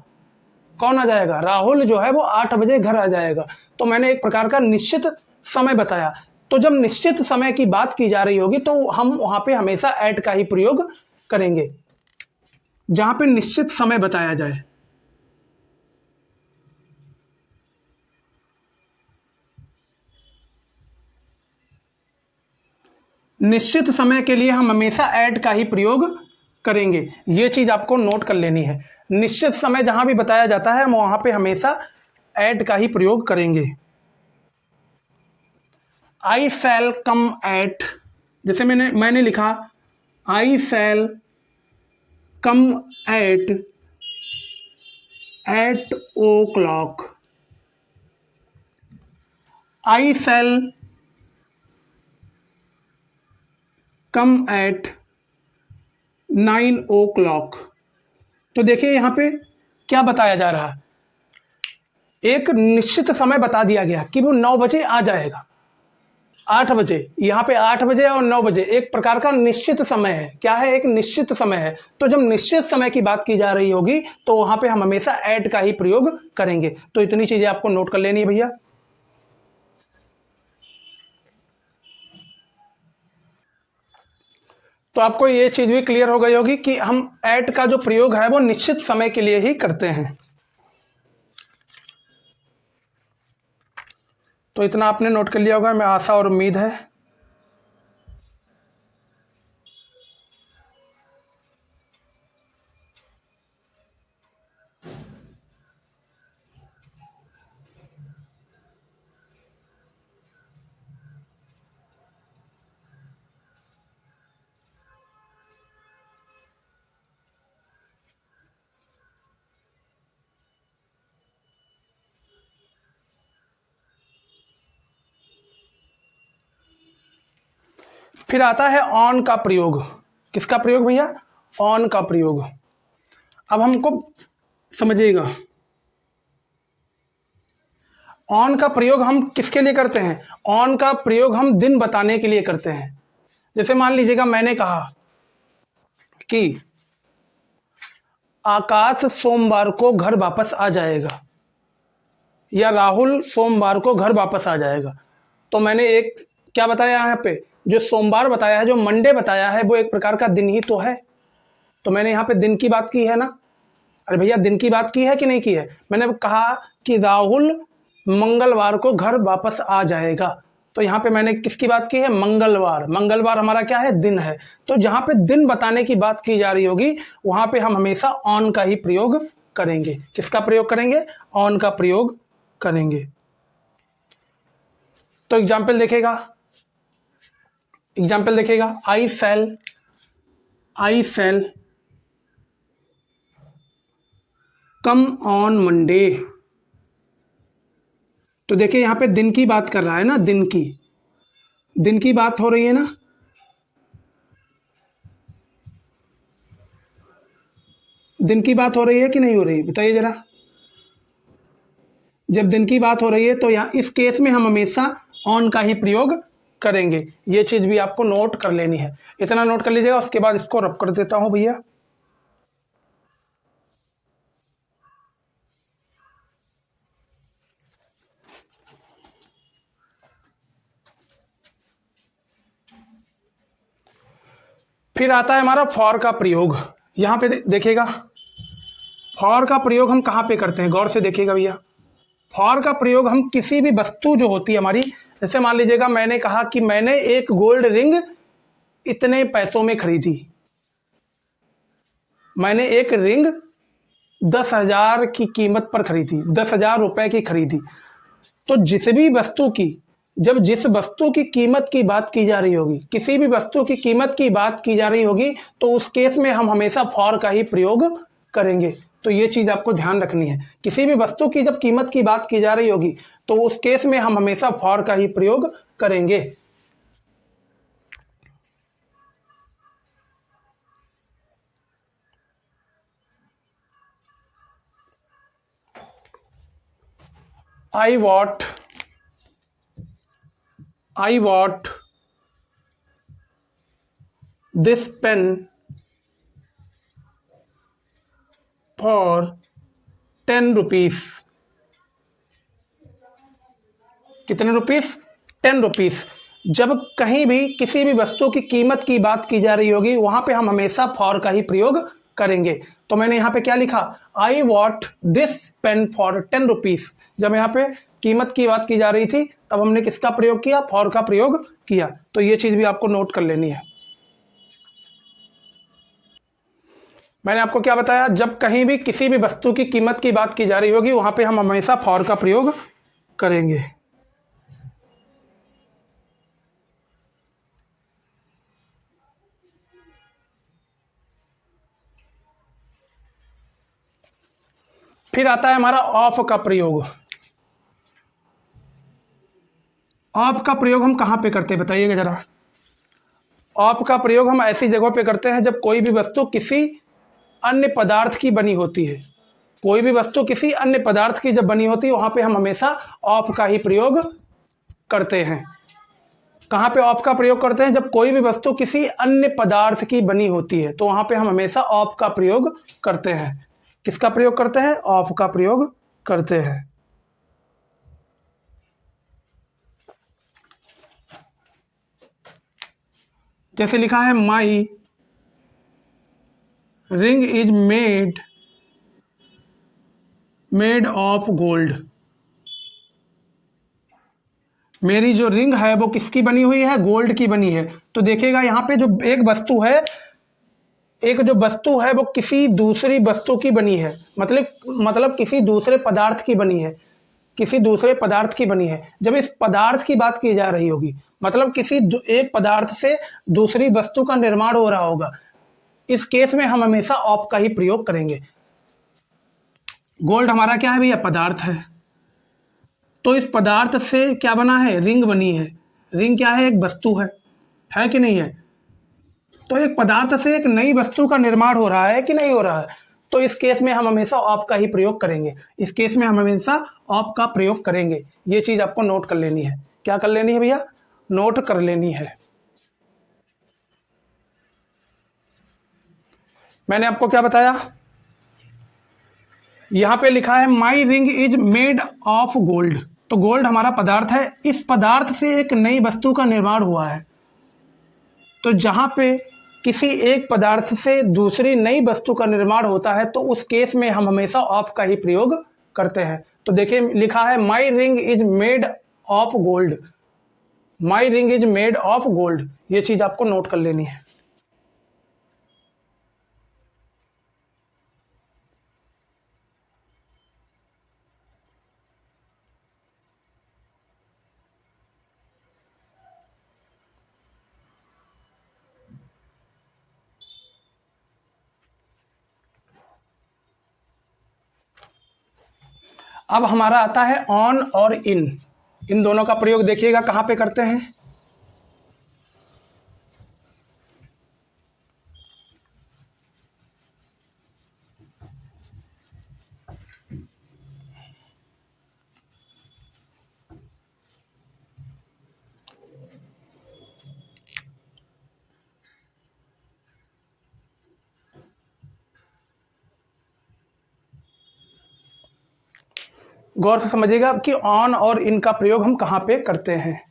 कौन आ जाएगा? राहुल जो है वो 8 बजे घर आ जाएगा। तो मैंने एक प्रकार का निश्चित समय बताया। तो जब निश्चित समय की बात की जा रही होगी तो हम वहां पे हमेशा एट का ही प्रयोग करेंगे, जहां पे निश्चित समय बताया जाए। निश्चित समय के लिए हम हमेशा एट का ही प्रयोग करेंगे। ये चीज आपको नोट कर लेनी है। निश्चित समय जहां भी बताया जाता है हम वहां पे हमेशा एट का ही प्रयोग करेंगे। आई शैल कम एट, जैसे मैंने लिखा आई शैल कम एट o'clock। आई शैल कम एट 9 o'clock। तो देखिए यहाँ पे क्या बताया जा रहा है? एक निश्चित समय बता दिया गया कि वो 9 बजे आ जाएगा। 8 बजे, यहाँ पे 8 बजे और 9 बजे एक प्रकार का निश्चित समय है। क्या है? एक निश्चित समय है। तो जब निश्चित समय की बात की जा रही होगी तो वहां पे हम हमेशा एट का ही प्रयोग करेंगे। तो इतनी चीजें आपको नोट कर लेनी है भैया। तो आपको ये चीज भी क्लियर हो गई होगी कि हम एट का जो प्रयोग है वो निश्चित समय के लिए ही करते हैं। तो इतना आपने नोट कर लिया होगा, मैं आशा और उम्मीद है। फिर आता है ऑन का प्रयोग। किसका प्रयोग भैया? ऑन का प्रयोग। अब हमको समझिएगा, ऑन का प्रयोग हम किसके लिए करते हैं? ऑन का प्रयोग हम दिन बताने के लिए करते हैं। जैसे मान लीजिएगा मैंने कहा कि आकाश सोमवार को घर वापस आ जाएगा, या राहुल सोमवार को घर वापस आ जाएगा। तो मैंने एक क्या बताया यहाँ पे? जो सोमवार बताया है, जो मंडे बताया है, वो एक प्रकार का दिन ही तो है। तो मैंने यहाँ पे दिन की बात की है ना। अरे भैया, दिन की बात की है कि नहीं की है? मैंने कहा कि राहुल मंगलवार को घर वापस आ जाएगा। तो यहाँ पे मैंने किसकी बात की है? मंगलवार। मंगलवार हमारा क्या है? दिन है। तो जहाँ पे दिन बताने की बात की जा रही होगी, वहाँ पे हम हमेशा ऑन का ही प्रयोग करेंगे। किसका प्रयोग करेंगे? ऑन का प्रयोग करेंगे। तो एग्जाम्पल देखेगा, आई शैल कम ऑन मंडे। तो देखिए यहाँ पे दिन की बात कर रहा है ना, दिन की बात हो रही है ना। दिन की बात हो रही है कि नहीं हो रही, बताइए जरा। जब दिन की बात हो रही है तो यहाँ इस केस में हम हमेशा ऑन का ही प्रयोग करेंगे। ये चीज भी आपको नोट कर लेनी है। इतना नोट कर लीजिएगा, उसके बाद इसको रब कर देता हूं भैया। फिर आता है हमारा फॉर का प्रयोग। यहाँ पे देखिएगा, फॉर का प्रयोग हम कहाँ पे करते हैं, गौर से देखिएगा भैया। फॉर का प्रयोग हम किसी भी वस्तु जो होती है हमारी, जैसे मान लीजिएगा मैंने कहा कि मैंने एक गोल्ड रिंग इतने पैसों में खरीदी। मैंने एक रिंग 10,000 की कीमत पर खरीदी, 10,000 रुपए की खरीदी। तो जिस वस्तु की कीमत की बात की जा रही होगी, किसी भी वस्तु की कीमत की बात की जा रही होगी, तो उस केस में हम हमेशा फॉर का ही प्रयोग करेंगे। तो ये चीज आपको ध्यान रखनी है। किसी भी वस्तु की जब कीमत की बात की जा रही होगी, तो उस केस में हम हमेशा फॉर का ही प्रयोग करेंगे। I bought this pen for 10 rupees. कितने रुपीस? 10 रुपीस। जब कहीं भी किसी भी वस्तु की कीमत की बात की जा रही होगी, वहां पे हम हमेशा फॉर का ही प्रयोग करेंगे। तो मैंने यहाँ पे क्या लिखा? I want this pen for 10 rupees. जब यहाँ पे कीमत की बात की जा रही थी, तब हमने किसका प्रयोग किया? फॉर का प्रयोग किया। तो ये चीज भी आपको नोट कर लेनी है। मैंने आपको क्या बताया? जब कहीं भी किसी भी वस्तु की कीमत की बात की जा रही होगी, वहां पे हम हमेशा फॉर का प्रयोग करेंगे। फिर आता है हमारा ऑफ का प्रयोग। ऑफ का प्रयोग हम कहां पे करते हैं, बताइएगा जरा। ऑफ का प्रयोग हम ऐसी जगहों पे करते हैं जब कोई भी वस्तु किसी अन्य पदार्थ की बनी होती है। कोई भी वस्तु किसी अन्य पदार्थ की जब बनी होती है, वहां पे हम हमेशा ऑफ का ही प्रयोग करते हैं। कहां पे ऑफ का प्रयोग करते हैं? जब कोई भी वस्तु किसी अन्य पदार्थ की बनी होती है, तो वहां पे हम हमेशा ऑफ का प्रयोग करते हैं। किसका प्रयोग करते हैं? ऑफ का प्रयोग करते हैं। जैसे लिखा है, my ring is made of gold. मेरी जो रिंग है वो किसकी बनी हुई है, गोल्ड की बनी है। तो देखिएगा यहाँ पे जो एक वस्तु है वो किसी दूसरी वस्तु की बनी है, मतलब किसी दूसरे पदार्थ की बनी है, किसी दूसरे पदार्थ की बनी है। जब इस पदार्थ की बात की जा रही होगी, मतलब एक पदार्थ से दूसरी वस्तु का निर्माण हो रहा होगा, इस केस में हम हमेशा ऑफ का ही प्रयोग करेंगे। गोल्ड हमारा क्या है भैया, पदार्थ है। तो इस पदार्थ से क्या बना है, रिंग बनी है। रिंग क्या है, एक वस्तु है कि नहीं है। तो एक पदार्थ से एक नई वस्तु का निर्माण हो रहा है कि नहीं हो रहा है। तो इस केस में हम हमेशा ऑफ का ही प्रयोग करेंगे। इस केस में हम हमेशा ऑफ का प्रयोग करेंगे। ये चीज आपको नोट कर लेनी है। क्या कर लेनी है भैया, नोट कर लेनी है। मैंने आपको क्या बताया, यहां पे लिखा है my ring is made of gold. तो गोल्ड हमारा पदार्थ है, इस पदार्थ से एक नई वस्तु का निर्माण हुआ है। तो जहां पे किसी एक पदार्थ से दूसरी नई वस्तु का निर्माण होता है तो उस केस में हम हमेशा ऑफ का ही प्रयोग करते हैं। तो देखिए लिखा है my ring is made of gold, my ring is made of gold. ये चीज आपको नोट कर लेनी है। अब हमारा आता है ऑन और इन दोनों का प्रयोग देखिएगा कहां पे करते हैं। गौर से समझिएगा कि ऑन और इन का प्रयोग हम कहां पे करते हैं।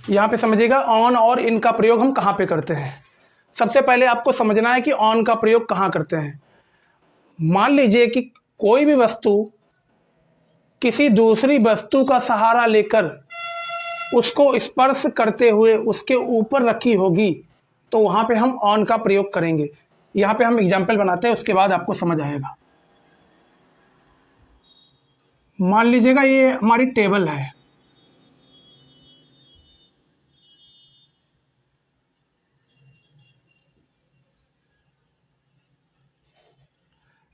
यहां पे समझिएगा ऑन और इन का प्रयोग हम कहां पे करते हैं। सबसे पहले आपको समझना है कि ऑन का प्रयोग कहां करते हैं। मान लीजिए कि कोई भी वस्तु किसी दूसरी वस्तु का सहारा लेकर उसको स्पर्श करते हुए उसके ऊपर रखी होगी तो वहां पे हम ऑन का प्रयोग करेंगे। यहां पे हम एग्जाम्पल बनाते हैं, उसके बाद आपको समझ आएगा। मान लीजिएगा ये हमारी टेबल है,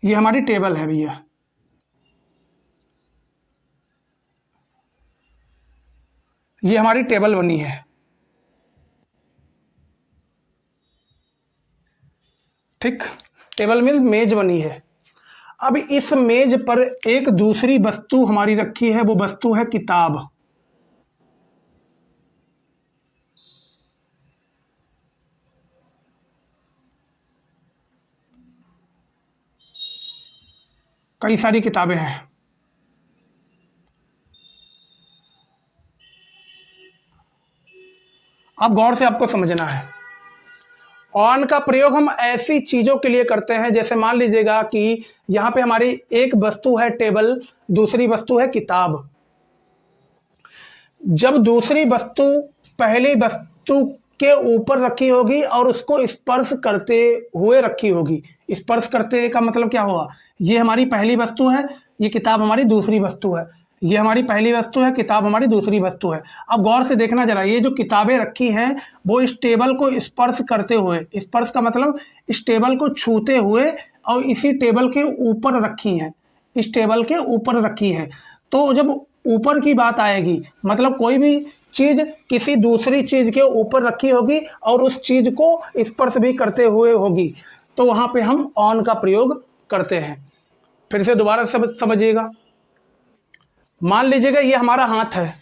ये हमारी टेबल है भैया, ये हमारी टेबल बनी है। ठीक, टेबल मीन्स मेज बनी है। अब इस मेज पर एक दूसरी वस्तु हमारी रखी है, वो वस्तु है किताब। कई सारी किताबें हैं। अब गौर से आपको समझना है, ऑन का प्रयोग हम ऐसी चीजों के लिए करते हैं, जैसे मान लीजिएगा कि यहां पे हमारी एक वस्तु है टेबल, दूसरी वस्तु है किताब। जब दूसरी वस्तु पहली वस्तु के ऊपर रखी होगी और उसको स्पर्श करते हुए रखी होगी, स्पर्श करते का मतलब क्या हुआ, ये हमारी पहली वस्तु है, ये किताब हमारी दूसरी वस्तु है। ये हमारी पहली वस्तु है, किताब हमारी दूसरी वस्तु है। अब गौर से देखना जरा, ये जो किताबें रखी हैं वो इस टेबल को स्पर्श करते हुए, स्पर्श का मतलब इस टेबल को छूते हुए और इसी टेबल के ऊपर रखी हैं, इस टेबल के ऊपर रखी है। तो जब ऊपर की बात आएगी, मतलब कोई भी चीज किसी दूसरी चीज के ऊपर रखी होगी और उस चीज को स्पर्श भी करते हुए होगी, तो वहां पे हम ऑन का प्रयोग करते हैं। फिर से दोबारा समझिएगा। मान लीजिएगा ये हमारा हाथ है,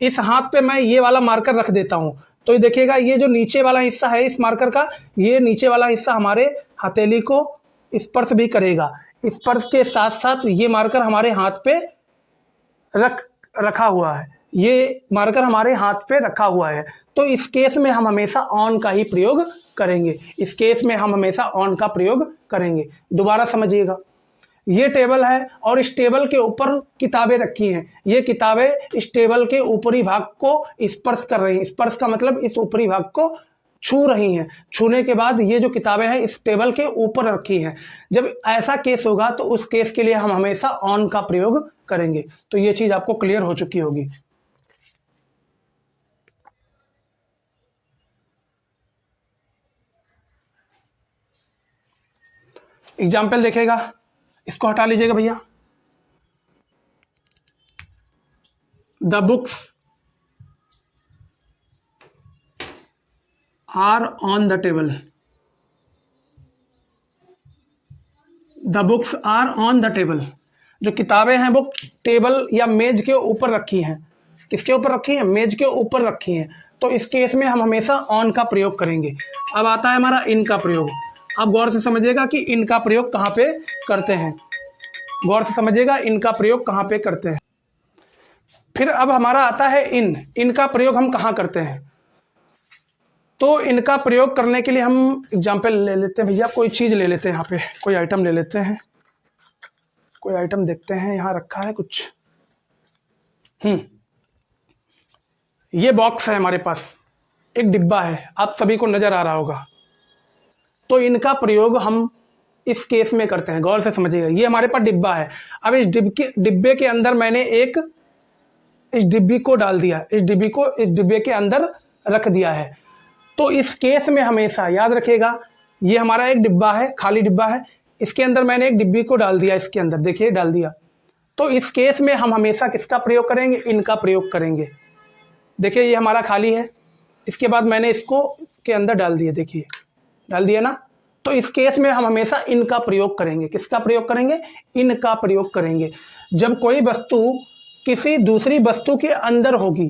इस हाथ पे मैं ये वाला मार्कर रख देता हूं, तो ये देखिएगा ये जो नीचे वाला हिस्सा है इस मार्कर का, ये नीचे वाला हिस्सा हमारे हथेली को स्पर्श भी करेगा। स्पर्श के साथ साथ ये मार्कर हमारे हाथ पे रखा हुआ है, ये मार्कर हमारे हाथ पे रखा हुआ है। तो इस केस में हम हमेशा ऑन का ही प्रयोग करेंगे, इस केस में हम हमेशा ऑन का प्रयोग करेंगे। दोबारा समझिएगा, ये टेबल है और इस टेबल के ऊपर किताबें रखी हैं। ये किताबें इस टेबल के ऊपरी भाग को स्पर्श कर रही हैं। स्पर्श का मतलब इस ऊपरी भाग को छू रही हैं। छूने के बाद ये जो किताबें हैं इस टेबल के ऊपर रखी हैं। जब ऐसा केस होगा तो उस केस के लिए हम हमेशा ऑन का प्रयोग करेंगे। तो ये चीज आपको क्लियर हो चुकी होगी। एग्जाम्पल देखेगा, इसको हटा लीजिएगा भैया। The books are on the table. The books are on the table. जो किताबें हैं वो टेबल या मेज के ऊपर रखी हैं। किसके ऊपर रखी हैं? मेज के ऊपर रखी हैं। तो इस केस में हम हमेशा ऑन का प्रयोग करेंगे। अब आता है हमारा इन का प्रयोग। आप गौर से समझिएगा कि इनका प्रयोग कहाँ पे करते हैं। गौर से समझिएगा इनका प्रयोग कहाँ पे करते हैं। फिर अब हमारा आता है इनका प्रयोग हम कहाँ करते हैं। तो इनका प्रयोग करने के लिए हम एग्जाम्पल ले लेते हैं भैया। कोई चीज़ ले लेते हैं, यहाँ पे कोई आइटम ले लेते हैं। कोई आइटम देखते हैं, यहाँ रखा है कुछ। ये बॉक्स है हमारे पास, एक डिब्बा है, आप सभी को नजर आ रहा होगा। तो इनका प्रयोग हम इस केस में करते हैं। गौर से समझिएगा, ये हमारे पास डिब्बा है। अब इस डिब्बे के अंदर मैंने इस डिब्बी को डाल दिया, इस डिब्बे के अंदर रख दिया है। तो इस केस में हमेशा याद रखिएगा, ये हमारा एक डिब्बा है, खाली डिब्बा है। इसके अंदर मैंने एक डिब्बी को डाल दिया, इसके अंदर देखिए डाल दिया। तो इस केस में हम हमेशा किसका प्रयोग करेंगे? इनका प्रयोग करेंगे। देखिए ये हमारा खाली है, इसके बाद मैंने इसको के अंदर डाल दिया, देखिए डाल दिया ना। तो इस केस में हम हमेशा इनका प्रयोग करेंगे। किसका प्रयोग करेंगे? इनका प्रयोग करेंगे। जब कोई वस्तु किसी दूसरी वस्तु के अंदर होगी,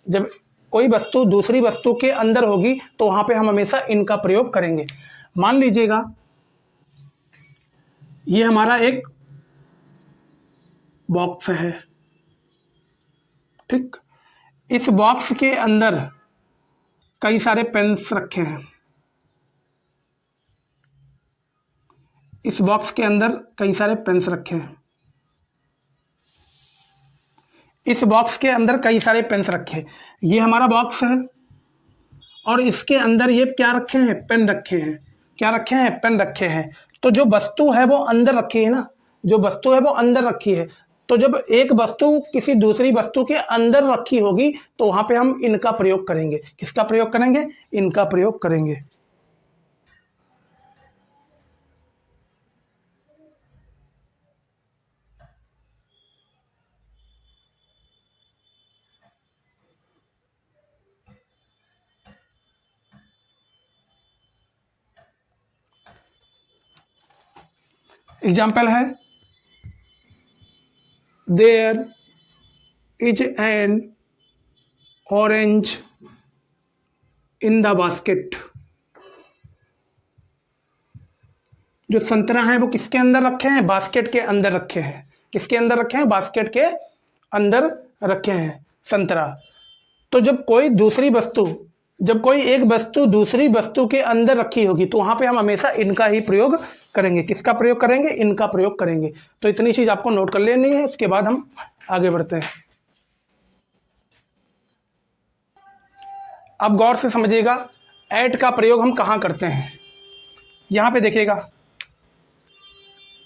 जब कोई वस्तु दूसरी वस्तु के अंदर होगी तो वहां पे हम हमेशा इनका प्रयोग करेंगे। मान लीजिएगा ये हमारा एक बॉक्स है, ठीक। इस बॉक्स के अंदर कई सारे पेन्स रखे हैं। इस बॉक्स के अंदर कई सारे पेन्स रखे हैं। इस बॉक्स के अंदर कई सारे पेन्स रखे। ये हमारा बॉक्स है और इसके अंदर ये क्या रखे हैं? पेन रखे हैं। क्या रखे हैं? पेन रखे हैं। तो जो वस्तु है वो अंदर रखी है ना, जो वस्तु है वो अंदर रखी है। तो जब एक वस्तु किसी दूसरी वस्तु के अंदर रखी होगी तो वहां पे हम इनका प्रयोग करेंगे। किसका प्रयोग करेंगे? इनका प्रयोग करेंगे। एग्जाम्पल है, there is an orange in the basket. जो संतरा है वो किसके अंदर रखे हैं? बास्केट के अंदर रखे हैं। किसके अंदर रखे हैं? बास्केट के अंदर रखे हैं संतरा। तो जब कोई एक वस्तु दूसरी वस्तु के अंदर रखी होगी तो वहां पे हम हमेशा इनका ही प्रयोग करेंगे। किसका प्रयोग करेंगे? इनका प्रयोग करेंगे। तो इतनी चीज आपको नोट कर लेनी है, उसके बाद हम आगे बढ़ते हैं। अब गौर से समझिएगा, ऐट का प्रयोग हम कहाँ करते हैं। यहां पे देखिएगा,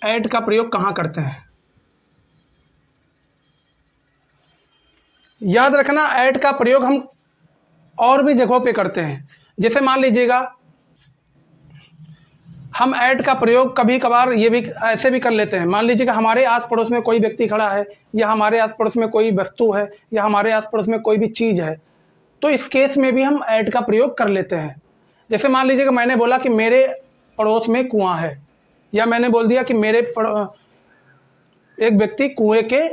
ऐट का प्रयोग कहाँ करते हैं। याद रखना, ऐट का प्रयोग हम और भी जगहों पे करते हैं। जैसे मान लीजिएगा, हम ऐट का प्रयोग कभी कभार ये भी ऐसे भी कर लेते हैं। मान लीजिएगा हमारे आस पड़ोस में कोई व्यक्ति खड़ा है, या हमारे आस पड़ोस में कोई वस्तु है, या हमारे आस पड़ोस में कोई भी चीज़ है, तो इस केस में भी हम ऐट का प्रयोग कर लेते हैं। जैसे मान लीजिएगा मैंने बोला कि मेरे पड़ोस में कुआं है, या मैंने बोल दिया कि एक व्यक्ति कुएं के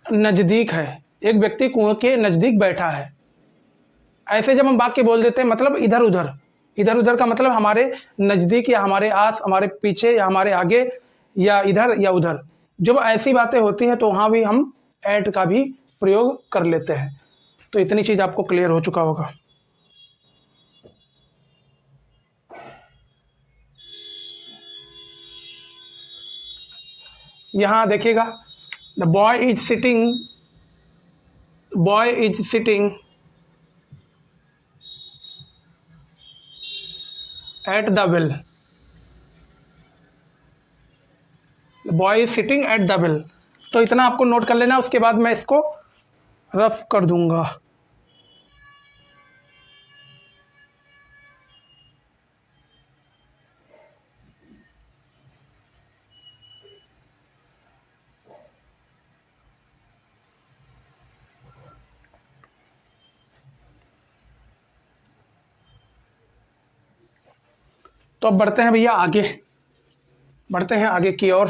नज़दीक है, एक व्यक्ति कुएं के नज़दीक बैठा है। ऐसे जब हम वाक्य बोल देते हैं, मतलब इधर उधर का मतलब हमारे नज़दीक या हमारे आस, हमारे पीछे या हमारे आगे, या इधर या उधर। जब ऐसी बातें होती हैं तो वहाँ भी हम ऐट का भी प्रयोग कर लेते हैं। तो इतनी चीज़ आपको क्लियर हो चुका होगा। यहाँ देखिएगा, the boy is sitting at the well, the boy is sitting at the well. तो इतना आपको नोट कर लेना, उसके बाद मैं इसको रफ कर दूंगा। तो अब बढ़ते हैं भैया आगे, बढ़ते हैं आगे की ओर।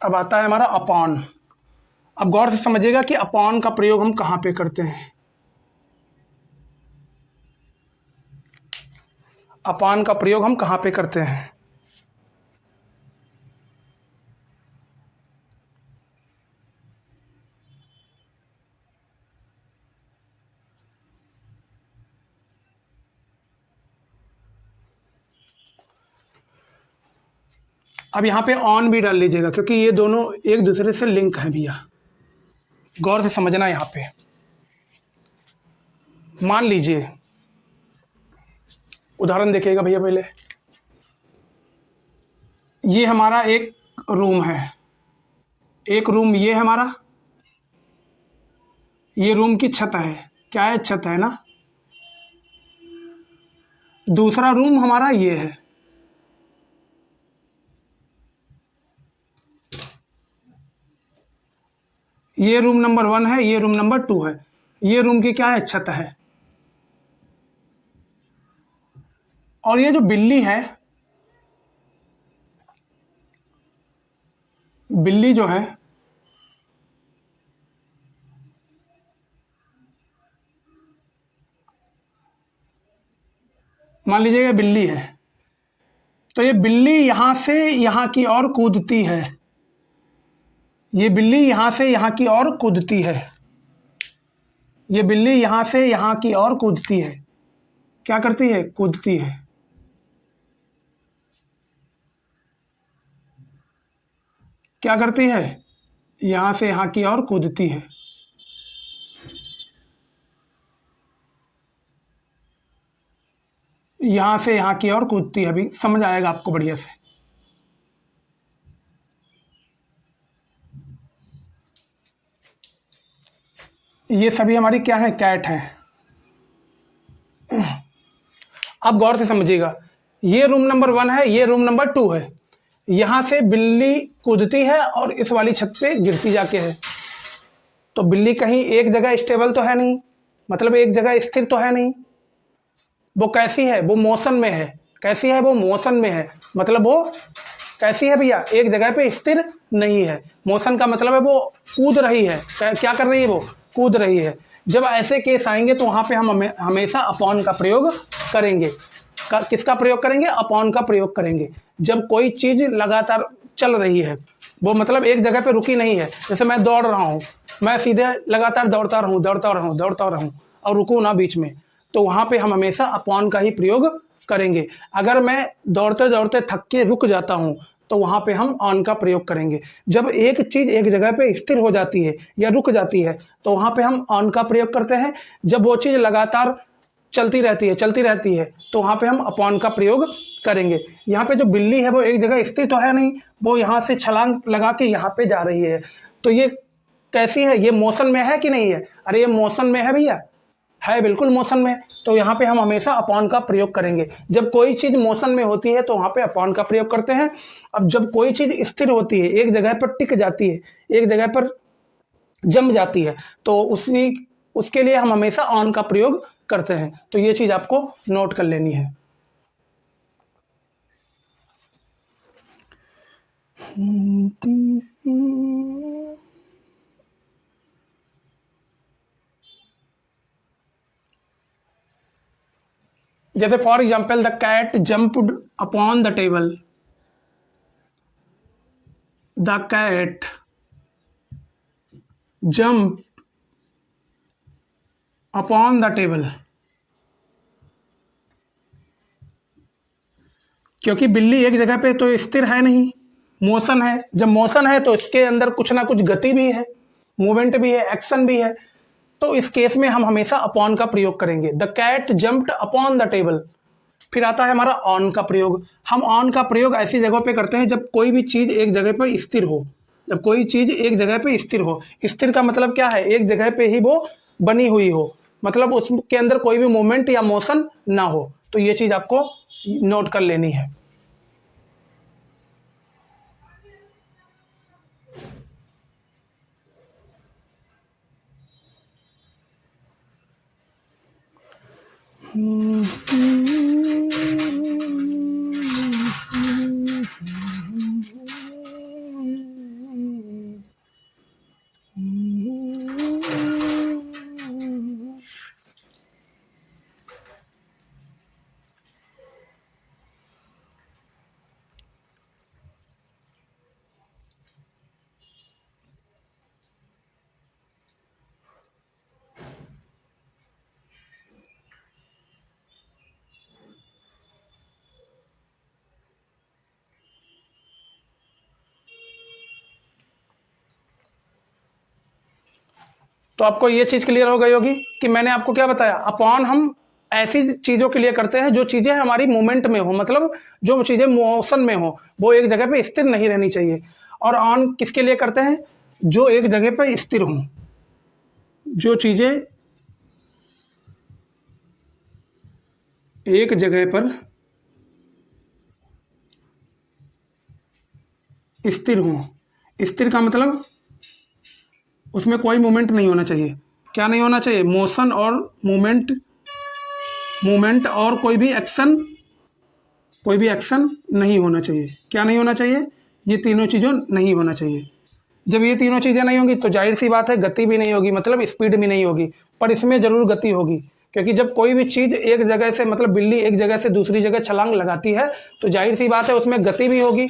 अब आता है हमारा अपॉन। अब गौर से समझिएगा कि अपॉन का प्रयोग हम कहाँ पे करते हैं। अपॉन का प्रयोग हम कहाँ पे करते हैं। अब यहाँ पे ऑन भी डाल लीजिएगा, क्योंकि ये दोनों एक दूसरे से लिंक है भैया, गौर से समझना। यहाँ पे मान लीजिए, उदाहरण देखिएगा भैया, पहले ये हमारा एक रूम है, एक रूम ये है हमारा, ये रूम की छत है, क्या है, छत है ना। दूसरा रूम हमारा ये है, ये रूम नंबर 1 है, ये रूम नंबर 2 है। ये रूम की क्या है, छत है। और ये जो बिल्ली है, बिल्ली जो है, मान लीजिए ये बिल्ली है, तो ये बिल्ली यहाँ से यहाँ की ओर कूदती है, ये बिल्ली यहाँ से यहाँ की ओर कूदती है, ये बिल्ली यहाँ से यहाँ की ओर कूदती है। क्या करती है, कूदती है। क्या करती है, यहाँ से यहाँ की ओर कूदती है। यहाँ से यहाँ की ओर कूदती है। अभी समझ आएगा आपको बढ़िया से। ये सभी हमारी क्या है, कैट है। अब गौर से समझिएगा, ये रूम नंबर 1 है, ये रूम नंबर 2 है। यहाँ से बिल्ली कूदती है और इस वाली छत पे गिरती जाके है। तो बिल्ली कहीं एक जगह स्टेबल तो है नहीं, मतलब एक जगह स्थिर तो है नहीं। वो कैसी है, वो मोशन में है। कैसी है, वो मोशन में है, मतलब वो कैसी है भैया, एक जगह पे स्थिर नहीं है। मोशन का मतलब है वो कूद रही है। क्या कर रही है, वो कूद रही है। जब ऐसे केस आएंगे तो वहाँ पे हम हमेशा अपॉन का प्रयोग करेंगे। किसका प्रयोग करेंगे, अपॉन का प्रयोग करेंगे। जब कोई चीज़ लगातार चल रही है, वो मतलब एक जगह पे रुकी नहीं है। जैसे मैं दौड़ रहा हूँ, मैं सीधे लगातार दौड़ता रहूँ और रुकूँ ना बीच में, तो वहाँ पे हम हमेशा अपॉन का ही प्रयोग करेंगे। अगर मैं दौड़ते दौड़ते थक के रुक जाता हूँ तो वहाँ पे हम ऑन का प्रयोग करेंगे। जब एक चीज़ एक जगह पे स्थिर हो जाती है या रुक जाती है तो वहाँ पे हम ऑन का प्रयोग करते हैं। जब वो चीज़ लगातार चलती रहती है तो वहाँ पे हम अपॉन का प्रयोग करेंगे। यहाँ पे जो बिल्ली है वो एक जगह स्थिर तो है नहीं, वो यहाँ से छलांग लगा के यहाँ पे जा रही है। तो ये कैसी है, ये मोशन में है कि नहीं है, अरे ये मोशन में है भैया, है बिल्कुल मोशन में। तो यहाँ पे हम हमेशा अपॉन का प्रयोग करेंगे। जब कोई चीज़ मोशन में होती है तो वहाँ पे अपॉन का प्रयोग करते हैं। अब जब कोई चीज़ स्थिर होती है, एक जगह पर टिक जाती है, एक जगह पर जम जाती है, तो उसके लिए हम हमेशा ऑन का प्रयोग करते हैं। तो ये चीज़ आपको नोट कर लेनी है। जैसे for example, the cat jumped upon the table, the cat jump upon the table. क्योंकि बिल्ली एक जगह पे तो स्थिर है नहीं, मोशन है। जब मोशन है तो इसके अंदर कुछ ना कुछ गति भी है, मूवमेंट भी है, एक्शन भी है। तो इस केस में हम हमेशा अपॉन का प्रयोग करेंगे। The cat jumped upon the table. फिर आता है हमारा ऑन का प्रयोग। हम ऑन का प्रयोग ऐसी जगहों पे करते हैं जब कोई भी चीज़ एक जगह पर स्थिर हो। जब कोई चीज़ एक जगह पे स्थिर हो, स्थिर का मतलब क्या है, एक जगह पे ही वो बनी हुई हो, मतलब उसके अंदर कोई भी मूवमेंट या मोशन ना हो। तो ये चीज़ आपको नोट कर लेनी है। तो आपको ये चीज़ क्लियर हो गई होगी कि मैंने आपको क्या बताया। अपॉन हम ऐसी चीज़ों के लिए करते हैं जो चीज़ें हमारी मूवमेंट में हो, मतलब जो चीज़ें मोशन में हो, वो एक जगह पे स्थिर नहीं रहनी चाहिए। और ऑन किसके लिए करते हैं, जो एक जगह पे स्थिर हों, जो चीज़ें एक जगह पर स्थिर हों। स्थिर का मतलब उसमें कोई मूवमेंट नहीं होना चाहिए। क्या नहीं होना चाहिए, मोशन और मूवमेंट और कोई भी एक्शन नहीं होना चाहिए। क्या नहीं होना चाहिए, ये तीनों चीज़ों नहीं होना चाहिए। जब ये तीनों चीज़ें नहीं होंगी तो जाहिर सी बात है गति भी नहीं होगी, मतलब स्पीड भी नहीं होगी। पर इसमें ज़रूर गति होगी, क्योंकि जब कोई भी चीज़ एक जगह से, मतलब बिल्ली एक जगह से दूसरी जगह छलांग लगाती है तो जाहिर सी बात है उसमें गति भी होगी,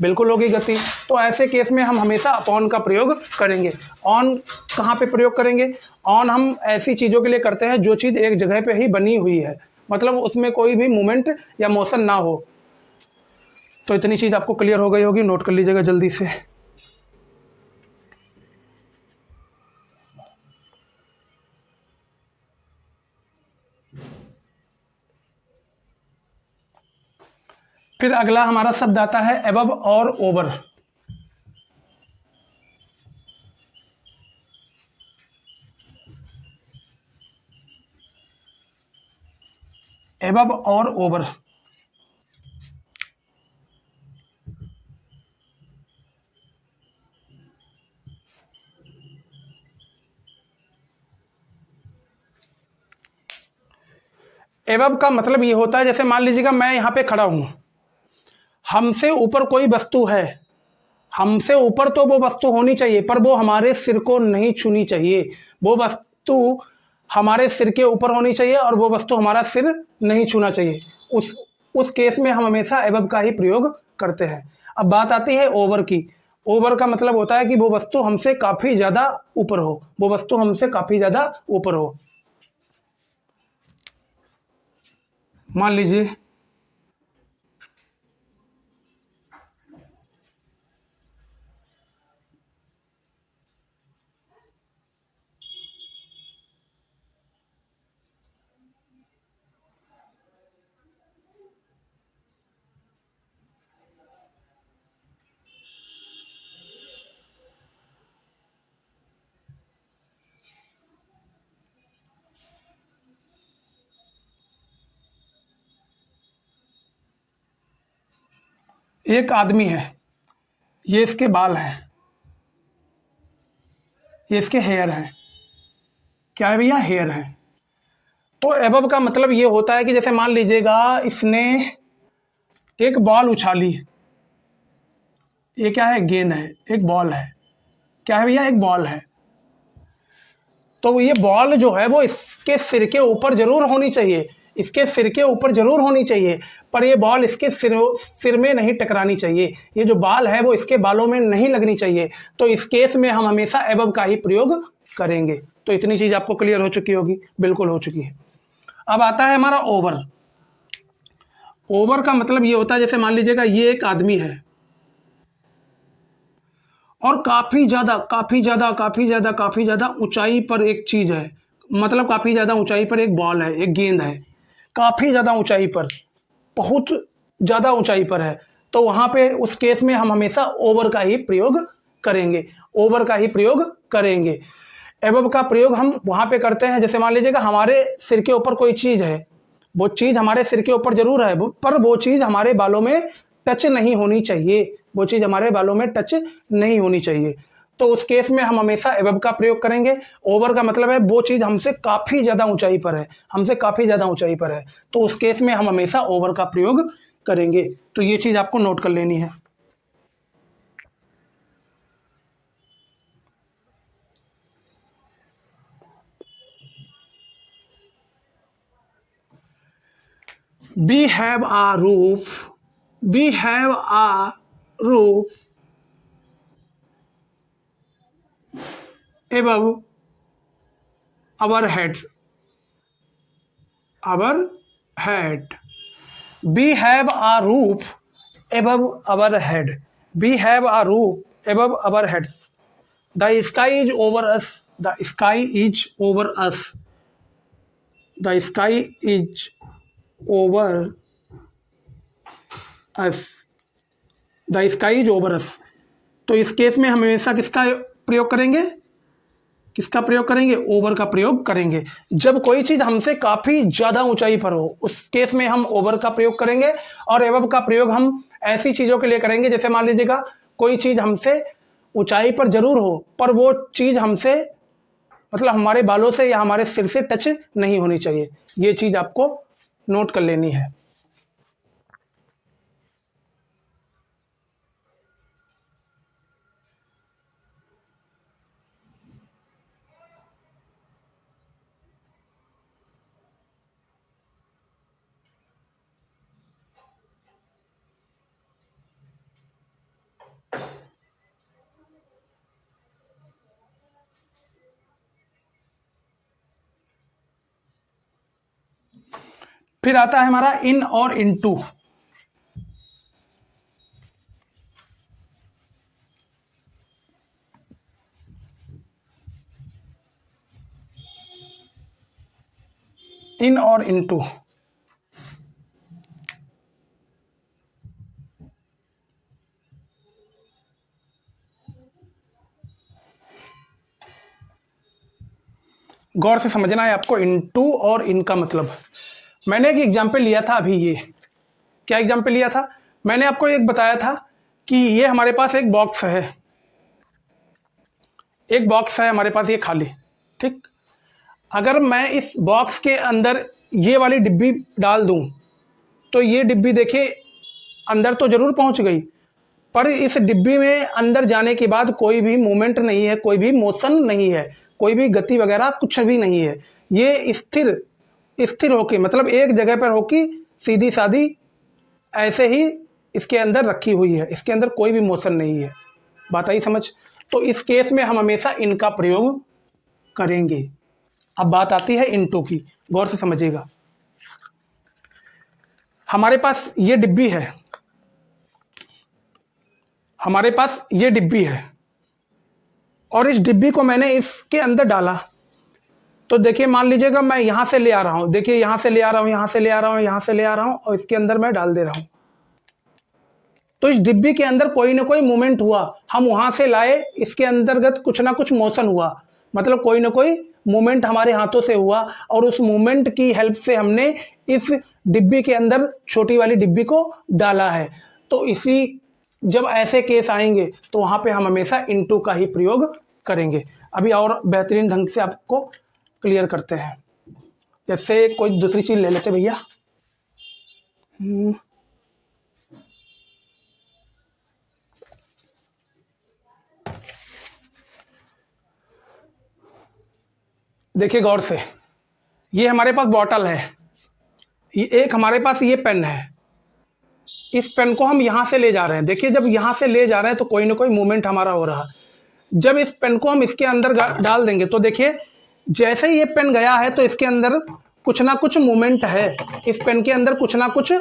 बिल्कुल होगी गति। तो ऐसे केस में हम हमेशा अपॉन का प्रयोग करेंगे। ऑन कहाँ पे प्रयोग करेंगे, ऑन हम ऐसी चीज़ों के लिए करते हैं जो चीज़ एक जगह पे ही बनी हुई है, मतलब उसमें कोई भी मूवमेंट या मोशन ना हो। तो इतनी चीज़ आपको क्लियर हो गई होगी, नोट कर लीजिएगा जल्दी से। फिर अगला हमारा शब्द आता है एबव और ओवर। एबव और ओवर। एबव का मतलब ये होता है, जैसे मान लीजिएगा मैं यहाँ पे खड़ा हूँ, हमसे ऊपर कोई वस्तु है, हमसे ऊपर तो वो वस्तु होनी चाहिए पर वो हमारे सिर को नहीं छूनी चाहिए। वो वस्तु हमारे सिर के ऊपर होनी चाहिए और वो वस्तु हमारा सिर नहीं छूना चाहिए। उस केस में हम हमेशा एबव का ही प्रयोग करते हैं। अब बात आती है ओवर की। ओवर का मतलब होता है कि वो वस्तु हमसे काफ़ी ज़्यादा ऊपर हो, वो वस्तु हमसे काफ़ी ज़्यादा ऊपर हो। मान लीजिए एक आदमी है, ये इसके बाल हैं, ये इसके हेयर हैं। क्या है भैया, हेयर है। तो एबव का मतलब ये होता है कि जैसे मान लीजिएगा इसने एक बॉल उछाली, ये क्या है, गेंद है, एक बॉल है। क्या है भैया, एक बॉल है। तो ये बॉल जो है वो इसके सिर के ऊपर जरूर होनी चाहिए। इसके सिर के ऊपर जरूर होनी चाहिए, पर ये बॉल इसके सिर में नहीं टकरानी चाहिए, ये जो बाल है वो इसके बालों में नहीं लगनी चाहिए। तो इस केस में हम हमेशा एबव का ही प्रयोग करेंगे। तो इतनी चीज़ आपको क्लियर हो चुकी होगी, बिल्कुल हो चुकी है। अब आता है हमारा ओवर। ओवर का मतलब ये होता है, जैसे मान लीजिएगा ये एक आदमी है और काफ़ी ज़्यादा ऊंचाई पर एक चीज़ है, मतलब काफ़ी ज़्यादा ऊंचाई पर एक बॉल है, एक गेंद है, काफ़ी ज़्यादा ऊंचाई पर, बहुत ज़्यादा ऊंचाई पर है। तो वहाँ पे उस केस में हम हमेशा ओवर का ही प्रयोग करेंगे, ओवर का ही प्रयोग करेंगे। एबव का प्रयोग हम वहाँ पे करते हैं, जैसे मान लीजिएगा हमारे सिर के ऊपर कोई चीज़ है, वो चीज़ हमारे सिर के ऊपर जरूर है, पर वो चीज़ हमारे बालों में टच नहीं होनी चाहिए, वो चीज़ हमारे बालों में टच नहीं होनी चाहिए। तो उस केस में हम हमेशा एबव का प्रयोग करेंगे। ओवर का मतलब है वो चीज़ हमसे काफ़ी ज़्यादा ऊंचाई पर है, हमसे काफ़ी ज़्यादा ऊंचाई पर है, तो उस केस में हम हमेशा ओवर का प्रयोग करेंगे। तो ये चीज़ आपको नोट कर लेनी है। We have a roof. We have a roof above our heads. Our head. We have a roof above our head. We have a roof above our heads. The sky is over us. The sky is over us. The sky is over us. The sky is over us. तो इस केस में हम हमेशा किसका प्रयोग करेंगे, किसका प्रयोग करेंगे, ओवर का प्रयोग करेंगे। जब कोई चीज़ हमसे काफ़ी ज़्यादा ऊंचाई पर हो उस केस में हम ओवर का प्रयोग करेंगे। और एबव का प्रयोग हम ऐसी चीज़ों के लिए करेंगे, जैसे मान लीजिएगा कोई चीज़ हमसे ऊंचाई पर जरूर हो, पर वो चीज़ हमसे मतलब हमारे बालों से या हमारे सिर से टच नहीं होनी चाहिए। ये चीज़ आपको नोट कर लेनी है। फिर आता है हमारा इन और इनटू। इन और इनटू गौर से समझना है आपको। इनटू और इन का मतलब, मैंने एक एग्जाम्पल लिया था अभी। ये क्या एग्जाम्पल लिया था, मैंने आपको एक बताया था कि ये हमारे पास एक बॉक्स है, एक बॉक्स है हमारे पास ये खाली, ठीक। अगर मैं इस बॉक्स के अंदर ये वाली डिब्बी डाल दूं तो ये डिब्बी देखिए अंदर तो जरूर पहुंच गई, पर इस डिब्बी में अंदर जाने के बाद कोई भी मूवमेंट नहीं है, कोई भी मोशन नहीं है, कोई भी गति वगैरह कुछ भी नहीं है। ये स्थिर स्थिर होके मतलब एक जगह पर होके सीधी सादी ऐसे ही इसके अंदर रखी हुई है, इसके अंदर कोई भी मोशन नहीं है। बात आई समझ। तो इस केस में हम हमेशा इनका प्रयोग करेंगे। अब बात आती है इनटू की, गौर से समझिएगा। हमारे पास ये डिब्बी है, हमारे पास ये डिब्बी है और इस डिब्बी को मैंने इसके अंदर डाला। तो देखिए मान लीजिएगा मैं यहां से ले आ रहा हूं, देखिए यहां से ले आ रहा हूं, यहां से ले आ रहा हूं, यहां से ले आ रहा हूं और इसके अंदर मैं डाल दे रहा हूं। तो इस डिब्बी के अंदर कोई ना कोई मूवमेंट हुआ, हम वहां से लाए, इसके अंतर्गत कुछ ना कुछ मोशन हुआ, मतलब कोई ना कोई मूवमेंट हमारे हाथों से हुआ और उस मूवमेंट की हेल्प से हमने इस डिब्बी के अंदर छोटी वाली डिब्बी को डाला है। तो इसी जब ऐसे केस आएंगे तो वहां पे हम हमेशा इनटू का ही प्रयोग करेंगे। अभी और बेहतरीन ढंग से आपको क्लियर करते हैं। जैसे कोई दूसरी चीज ले लेते भैया। देखिए गौर से, ये हमारे पास बॉटल है, ये एक हमारे पास ये पेन है, इस पेन को हम यहाँ से ले जा रहे हैं। देखिए जब यहाँ से ले जा रहे हैं तो कोई ना कोई मूवमेंट हमारा हो रहा। जब इस पेन को हम इसके अंदर डाल देंगे तो देखिए जैसे ही ये पेन गया है तो इसके अंदर कुछ ना कुछ मूवमेंट है, इस पेन के अंदर कुछ ना कुछ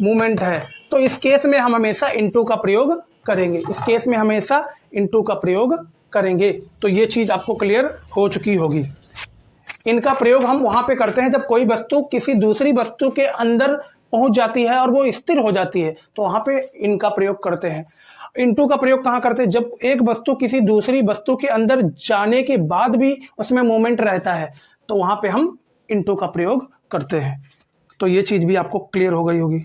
मूवमेंट है। तो इस केस में हम हमेशा इनटू का प्रयोग करेंगे, इस केस में हमेशा इनटू का प्रयोग करेंगे। तो ये चीज़ आपको क्लियर हो चुकी होगी। इनका प्रयोग हम वहाँ पे करते हैं जब कोई वस्तु किसी दूसरी वस्तु के अंदर पहुँच जाती है और वो स्थिर हो जाती है, तो वहाँ पे इनका प्रयोग करते हैं। इनटू का प्रयोग कहाँ करते हैं? जब एक वस्तु किसी दूसरी वस्तु के अंदर जाने के बाद भी उसमें मोमेंट रहता है, तो वहाँ पे हम इनटू का प्रयोग करते हैं। तो ये चीज़ भी आपको क्लियर हो गई होगी।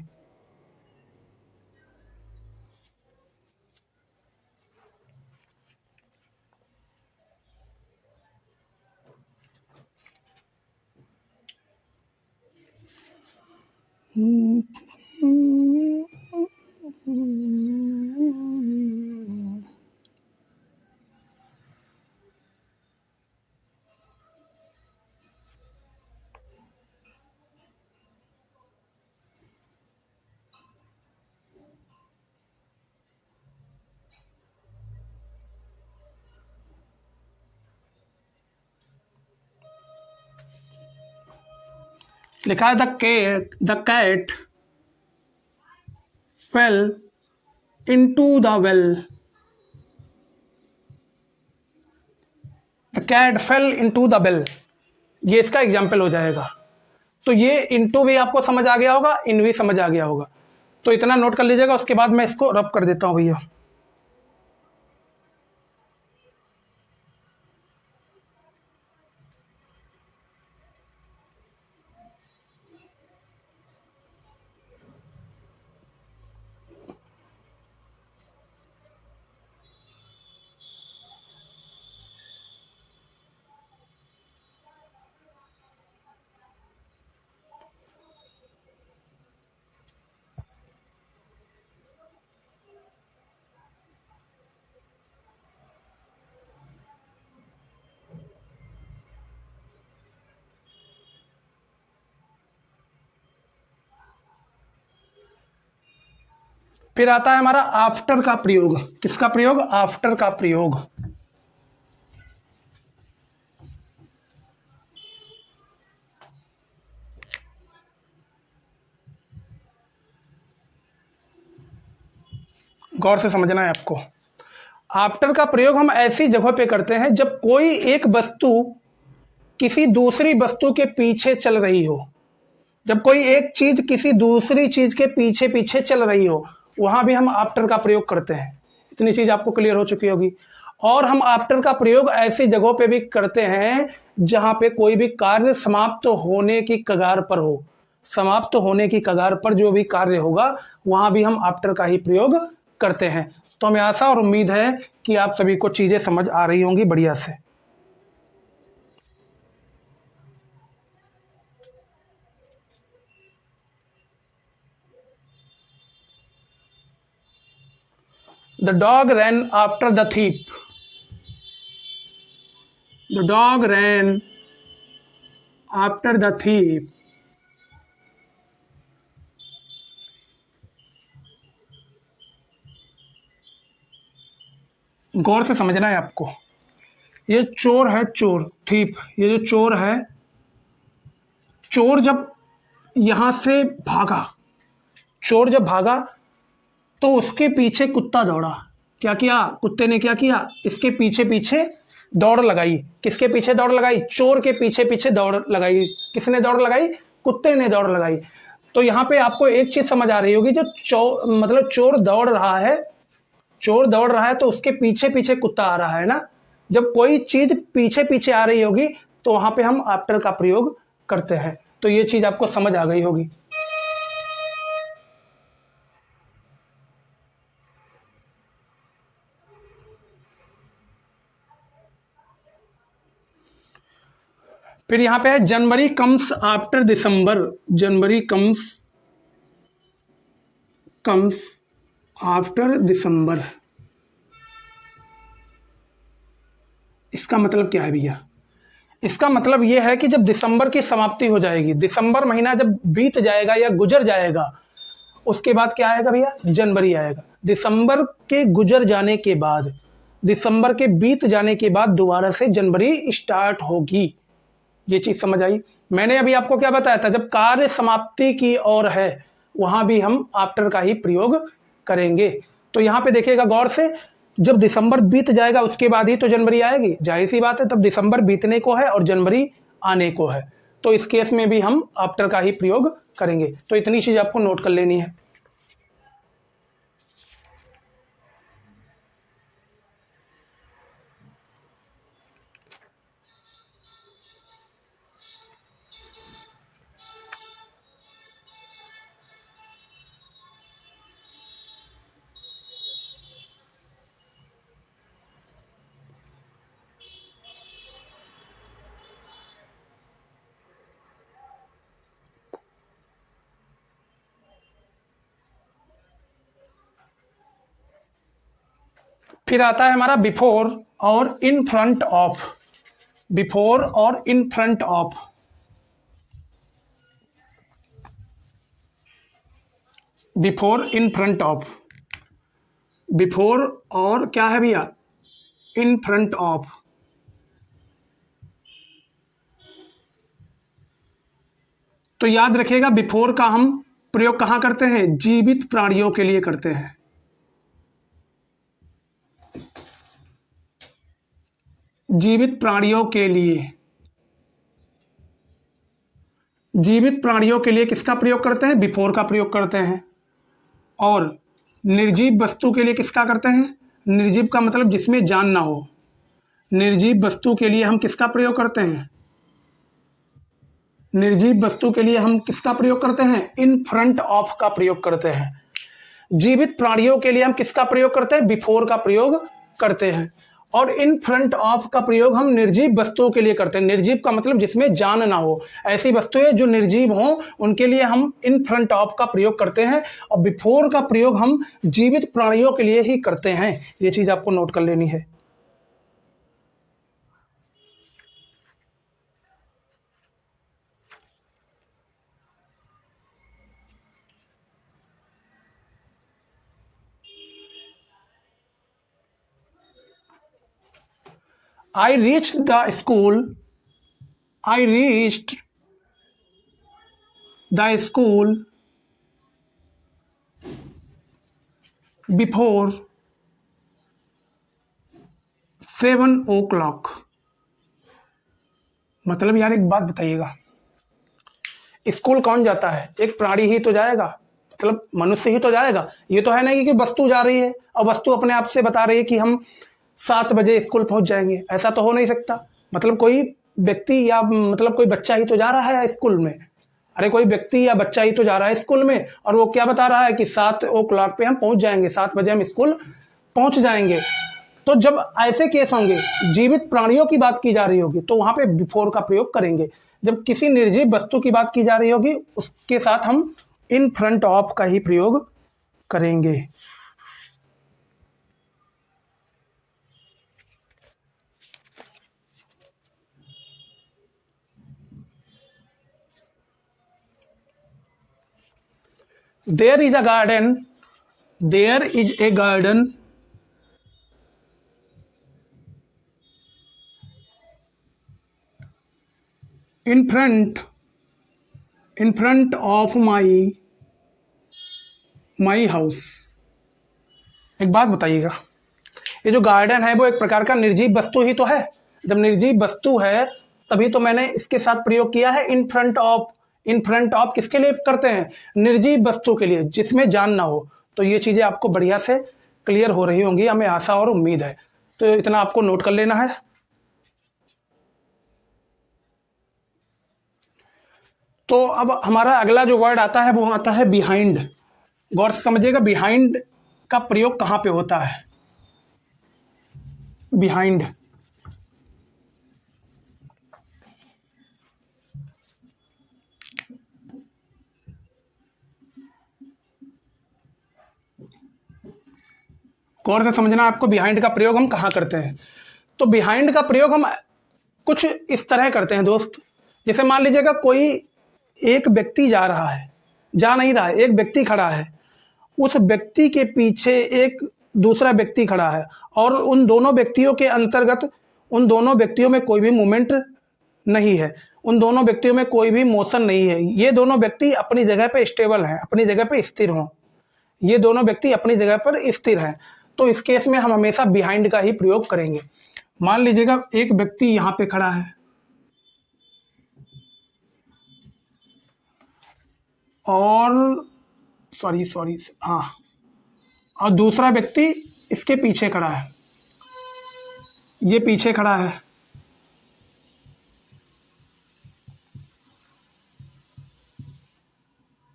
लिखा है the cat fell into the well, the cat fell into the well, ये इसका एग्जाम्पल हो जाएगा। तो ये इनटू भी आपको समझ आ गया होगा, इन भी समझ आ गया होगा। तो इतना नोट कर लीजिएगा, उसके बाद मैं इसको रब कर देता हूँ भैया। फिर आता है हमारा आफ्टर का प्रयोग। किसका प्रयोग? आफ्टर का प्रयोग। गौर से समझना है आपको। आफ्टर का प्रयोग हम ऐसी जगह पे करते हैं जब कोई एक वस्तु किसी दूसरी वस्तु के पीछे चल रही हो। जब कोई एक चीज किसी दूसरी चीज के पीछे पीछे चल रही हो, वहां भी हम आफ्टर का प्रयोग करते हैं। इतनी चीज आपको क्लियर हो चुकी होगी। और हम आफ्टर का प्रयोग ऐसी जगहों पे भी करते हैं जहां पे कोई भी कार्य समाप्त होने की कगार पर हो। समाप्त होने की कगार पर जो भी कार्य होगा वहां भी हम आफ्टर का ही प्रयोग करते हैं। तो हमें आशा और उम्मीद है कि आप सभी को चीजें समझ आ रही होंगी बढ़िया से। The dog ran after the thief. The dog ran after the thief. गौर से समझना है आपको। ये चोर है, चोर, थीप। ये जो चोर है, चोर जब यहां से भागा, चोर जब भागा तो उसके पीछे कुत्ता दौड़ा। क्या किया कुत्ते ने? क्या किया? इसके पीछे पीछे दौड़ लगाई। किसके पीछे दौड़ लगाई? चोर के पीछे पीछे दौड़ लगाई। किसने दौड़ लगाई? कुत्ते ने दौड़ लगाई। तो यहाँ पे आपको एक चीज समझ आ रही होगी, जो मतलब चोर दौड़ रहा है, चोर दौड़ रहा है तो उसके पीछे पीछे कुत्ता आ रहा है ना। जब कोई चीज पीछे पीछे आ रही होगी तो वहां पे हम आफ्टर का प्रयोग करते हैं। तो ये चीज आपको समझ आ गई होगी। फिर यहाँ पे है जनवरी कम्स आफ्टर दिसंबर। जनवरी कम्स आफ्टर दिसंबर, इसका मतलब क्या है भैया? इसका मतलब ये है कि जब दिसंबर की समाप्ति हो जाएगी, दिसंबर महीना जब बीत जाएगा या गुजर जाएगा, उसके बाद क्या आएगा भैया, जनवरी आएगा। दिसंबर के गुजर जाने के बाद, दिसंबर के बीत जाने के बाद दोबारा से जनवरी स्टार्ट होगी। ये चीज़ समझ आई। मैंने अभी आपको क्या बताया था, जब कार्य समाप्ति की ओर है वहाँ भी हम आफ्टर का ही प्रयोग करेंगे। तो यहाँ पे देखिएगा गौर से, जब दिसंबर बीत जाएगा उसके बाद ही तो जनवरी आएगी, जाहिर सी बात है, तब दिसंबर बीतने को है और जनवरी आने को है, तो इस केस में भी हम आफ्टर का ही प्रयोग करेंगे। तो इतनी चीज़ आपको नोट कर लेनी है। फिर आता है हमारा बिफोर और इन फ्रंट ऑफ। बिफोर और in front of. Before in front of. Before और क्या है भैया, इन फ्रंट ऑफ। तो याद रखिएगा बिफोर का हम प्रयोग कहाँ करते हैं, जीवित प्राणियों के लिए करते हैं। जीवित प्राणियों के लिए, जीवित प्राणियों के लिए किसका प्रयोग करते हैं, बिफोर का प्रयोग करते हैं। और निर्जीव वस्तु के लिए किसका करते हैं, निर्जीव का मतलब जिसमें जान ना हो, निर्जीव वस्तु के लिए हम किसका प्रयोग करते हैं, निर्जीव वस्तु के लिए हम किसका प्रयोग करते हैं, इन फ्रंट ऑफ का प्रयोग करते हैं। जीवित प्राणियों के लिए हम किसका प्रयोग करते हैं, बिफोर का प्रयोग करते हैं। और इन फ्रंट ऑफ का प्रयोग हम निर्जीव वस्तुओं के लिए करते हैं। निर्जीव का मतलब जिसमें जान ना हो, ऐसी वस्तुएं जो निर्जीव हों उनके लिए हम इन फ्रंट ऑफ का प्रयोग करते हैं, और बिफोर का प्रयोग हम जीवित प्राणियों के लिए ही करते हैं। ये चीज आपको नोट कर लेनी है। I reached the school. I reached the school before 7 o'clock। मतलब यार एक बात बताइएगा, स्कूल कौन जाता है, एक प्राणी ही तो जाएगा, मतलब मनुष्य ही तो जाएगा। ये तो है नहीं कि वस्तु जा रही है और वस्तु अपने आप से बता रही है कि हम 7 बजे स्कूल पहुंच जाएंगे, ऐसा तो हो नहीं सकता। मतलब कोई व्यक्ति या मतलब कोई बच्चा ही तो जा रहा है स्कूल में। अरे कोई व्यक्ति या बच्चा ही तो जा रहा है स्कूल में, और वो क्या बता रहा है कि 7 o'clock पे हम पहुंच जाएंगे, 7 बजे हम स्कूल पहुंच जाएंगे। तो जब ऐसे केस होंगे, जीवित प्राणियों की बात की जा रही होगी, तो वहां पे बिफोर का प्रयोग करेंगे। जब किसी निर्जीव वस्तु की बात की जा रही होगी, उसके साथ हम इन फ्रंट ऑफ का ही प्रयोग करेंगे। There is a garden. There is a garden in front of my house। एक बात बताइएगा, ये जो गार्डन है वो एक प्रकार का निर्जीव वस्तु ही तो है। जब निर्जीव वस्तु है तभी तो मैंने इसके साथ प्रयोग किया है in front of. In front of किसके लिए करते हैं, निर्जीव वस्तु के लिए जिसमें जान ना हो। तो ये चीजें आपको बढ़िया से क्लियर हो रही होंगी, हमें आशा और उम्मीद है। तो इतना आपको नोट कर लेना है। तो अब हमारा अगला जो वर्ड आता है वो आता है बिहाइंड। गौर से समझिएगा, बिहाइंड का प्रयोग कहां पे होता है, बिहाइंड। गौर से समझना आपको, बिहाइंड का प्रयोग हम कहाँ करते हैं। तो बिहाइंड का प्रयोग हम कुछ इस तरह करते हैं दोस्त, जैसे मान लीजिएगा कोई एक व्यक्ति जा रहा है, जा नहीं रहा है, एक व्यक्ति खड़ा है, उस व्यक्ति के पीछे एक दूसरा व्यक्ति खड़ा है और उन दोनों व्यक्तियों के अंतर्गत उन दोनों व्यक्तियों में कोई भी मूवमेंट नहीं है, उन दोनों व्यक्तियों में कोई भी मोशन नहीं है। ये दोनों व्यक्ति अपनी जगह पे स्टेबल हैं, अपनी जगह पे स्थिर हों, ये दोनों व्यक्ति अपनी जगह पर स्थिर हैं। तो इस केस में हम हमेशा बिहाइंड का ही प्रयोग करेंगे। मान लीजिएगा एक व्यक्ति यहाँ पे खड़ा है और हाँ, और दूसरा व्यक्ति इसके पीछे खड़ा है, ये पीछे खड़ा है,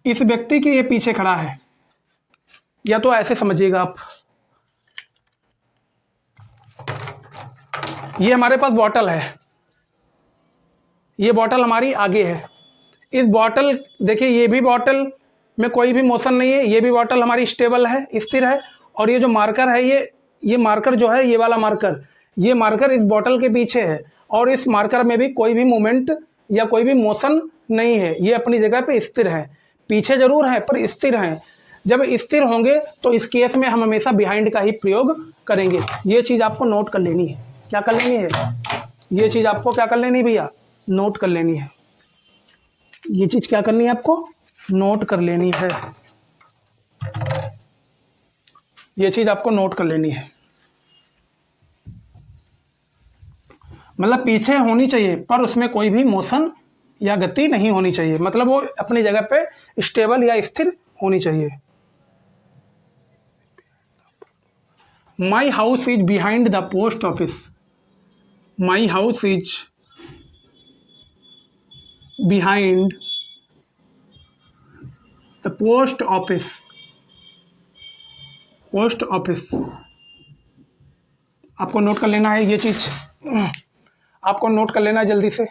इस व्यक्ति के ये पीछे खड़ा है। या तो ऐसे समझिएगा आप, ये हमारे पास बॉटल है, ये बॉटल हमारी आगे है, इस बॉटल देखिए, ये भी बॉटल में कोई भी मोशन नहीं है, ये भी बॉटल हमारी स्टेबल है, स्थिर है। और ये जो मार्कर है, ये मार्कर जो है, ये वाला मार्कर, ये मार्कर इस बॉटल के पीछे है और इस मार्कर में भी कोई भी मूवमेंट या कोई भी मोशन नहीं है, ये अपनी जगह पे स्थिर है, पीछे जरूर है पर स्थिर हैं। जब स्थिर होंगे तो इस केस में हम हमेशा बिहाइंड का ही प्रयोग करेंगे। ये चीज़ आपको नोट कर लेनी है। क्या कर लेनी है? ये चीज़ आपको क्या कर लेनी है भैया? नोट कर लेनी है। ये चीज़ क्या करनी है आपको? नोट कर लेनी है। ये चीज़ आपको नोट कर लेनी है। मतलब पीछे होनी चाहिए पर उसमें कोई भी मोशन या गति नहीं होनी चाहिए, मतलब वो अपनी जगह पे स्टेबल या स्थिर होनी चाहिए। My house is behind the post office. My house is behind the post office. Post office आपको नोट कर लेना है। ये चीज आपको नोट कर लेना है जल्दी से।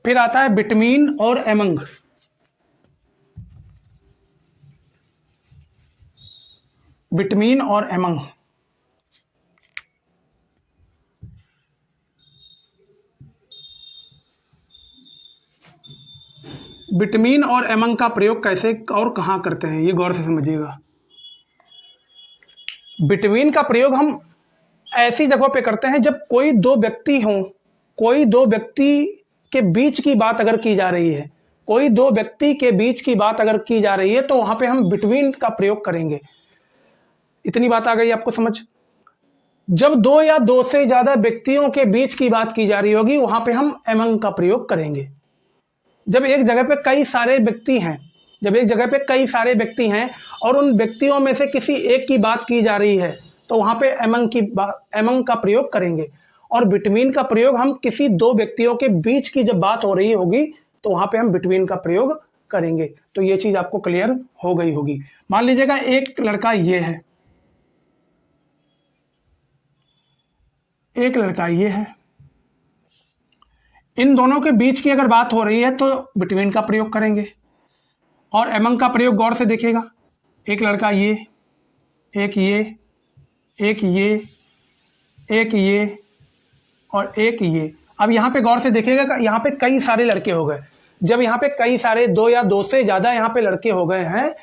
फिर आता है बिटवीन और एमंग। बिटवीन और एमंग, बिटवीन और एमंग का प्रयोग कैसे और कहाँ करते हैं, ये गौर से समझिएगा। बिटवीन का प्रयोग हम ऐसी जगहों पे करते हैं जब कोई दो व्यक्ति हों, कोई दो व्यक्ति के बीच की बात अगर की जा रही है, कोई दो व्यक्ति के बीच की बात अगर की जा रही है तो वहां पे हम बिटवीन का प्रयोग करेंगे। इतनी बात आ गई आपको समझ? जब दो या दो से ज्यादा व्यक्तियों के बीच की बात की जा रही होगी वहां पे हम एमंग का प्रयोग करेंगे। जब एक जगह पे कई सारे व्यक्ति हैं, जब एक जगह पे कई सारे व्यक्ति हैं और उन व्यक्तियों में से किसी एक की बात की जा रही है तो वहां पे एमंग का प्रयोग करेंगे। और बिटवीन का प्रयोग हम किसी दो व्यक्तियों के बीच की जब बात हो रही होगी तो वहां पे हम बिटवीन का प्रयोग करेंगे। तो ये चीज आपको क्लियर हो गई होगी। मान लीजिएगा एक लड़का ये है, एक लड़का ये है, इन दोनों के बीच की अगर बात हो रही है तो बिटवीन का प्रयोग करेंगे। और एमंग का प्रयोग गौर से देखिएगा। एक लड़का ये, एक ये, एक ये, एक ये और एक ये। अब यहाँ पे गौर से देखिएगा कि यहाँ पे कई सारे लड़के हो गए। जब यहाँ पे कई सारे, दो या दो से ज़्यादा यहाँ पे लड़के हो गए हैं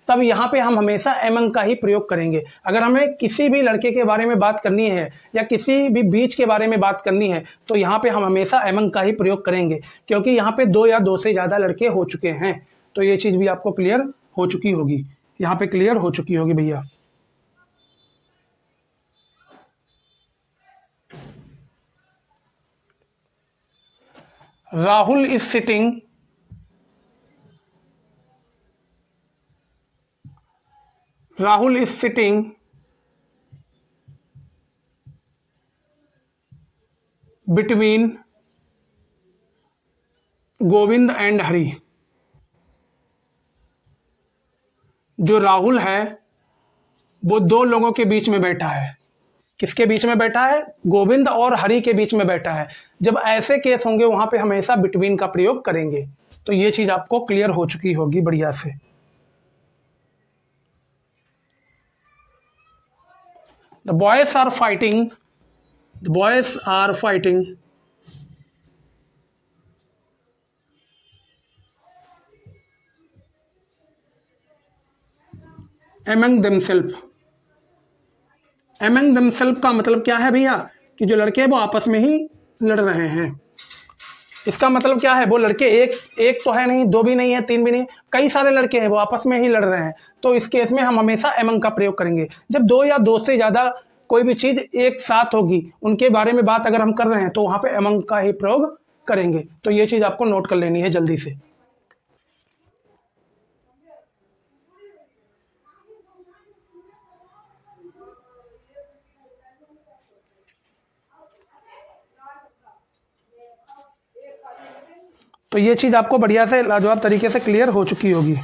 तब यहाँ पे हम हमेशा एमंग का ही प्रयोग करेंगे। अगर हमें किसी भी लड़के के बारे में बात करनी है या किसी भी बीच के बारे में बात करनी है तो यहाँ पे हम हमेशा एमंग का ही प्रयोग करेंगे, क्योंकि यहाँ पे दो या दो से ज़्यादा लड़के हो चुके हैं। तो ये चीज़ भी आपको क्लियर हो चुकी होगी, यहाँ पे क्लियर हो चुकी होगी भैया। Rahul is sitting between Govind and Hari. जो राहुल है वो दो लोगों के बीच में बैठा है। किसके बीच में बैठा है? गोविंद और हरि के बीच में बैठा है। जब ऐसे केस होंगे वहां पे हमेशा बिटवीन का प्रयोग करेंगे। तो ये चीज आपको क्लियर हो चुकी होगी बढ़िया से। The boys are fighting, the boys are fighting among themselves। among themselves का मतलब क्या है भैया? कि जो लड़के हैं वो आपस में ही लड़ रहे हैं। इसका मतलब क्या है? वो लड़के एक तो है नहीं, दो भी नहीं है, तीन भी नहीं, कई सारे लड़के हैं वो आपस में ही लड़ रहे हैं। तो इस केस में हम हमेशा among का प्रयोग करेंगे। जब दो या दो से ज्यादा कोई भी चीज एक साथ होगी, उनके बारे में बात अगर हम कर रहे हैं तो वहां पे among का ही प्रयोग करेंगे। तो ये चीज आपको नोट कर लेनी है जल्दी से। तो ये चीज आपको बढ़िया से लाजवाब तरीके से क्लियर हो चुकी होगी।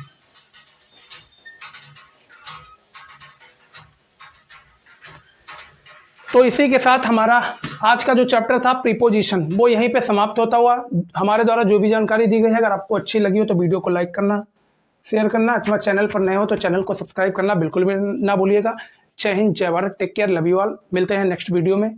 तो इसी के साथ हमारा आज का जो चैप्टर था प्रीपोजिशन वो यहीं पे समाप्त होता हुआ। हमारे द्वारा जो भी जानकारी दी गई है अगर आपको अच्छी लगी हो तो वीडियो को लाइक करना, शेयर करना, अथवा चैनल पर नए हो तो चैनल को सब्सक्राइब करना बिल्कुल भी ना भूलिएगा। जय हिंद, जय Bharat, take care, love you all. मिलते हैं नेक्स्ट वीडियो में।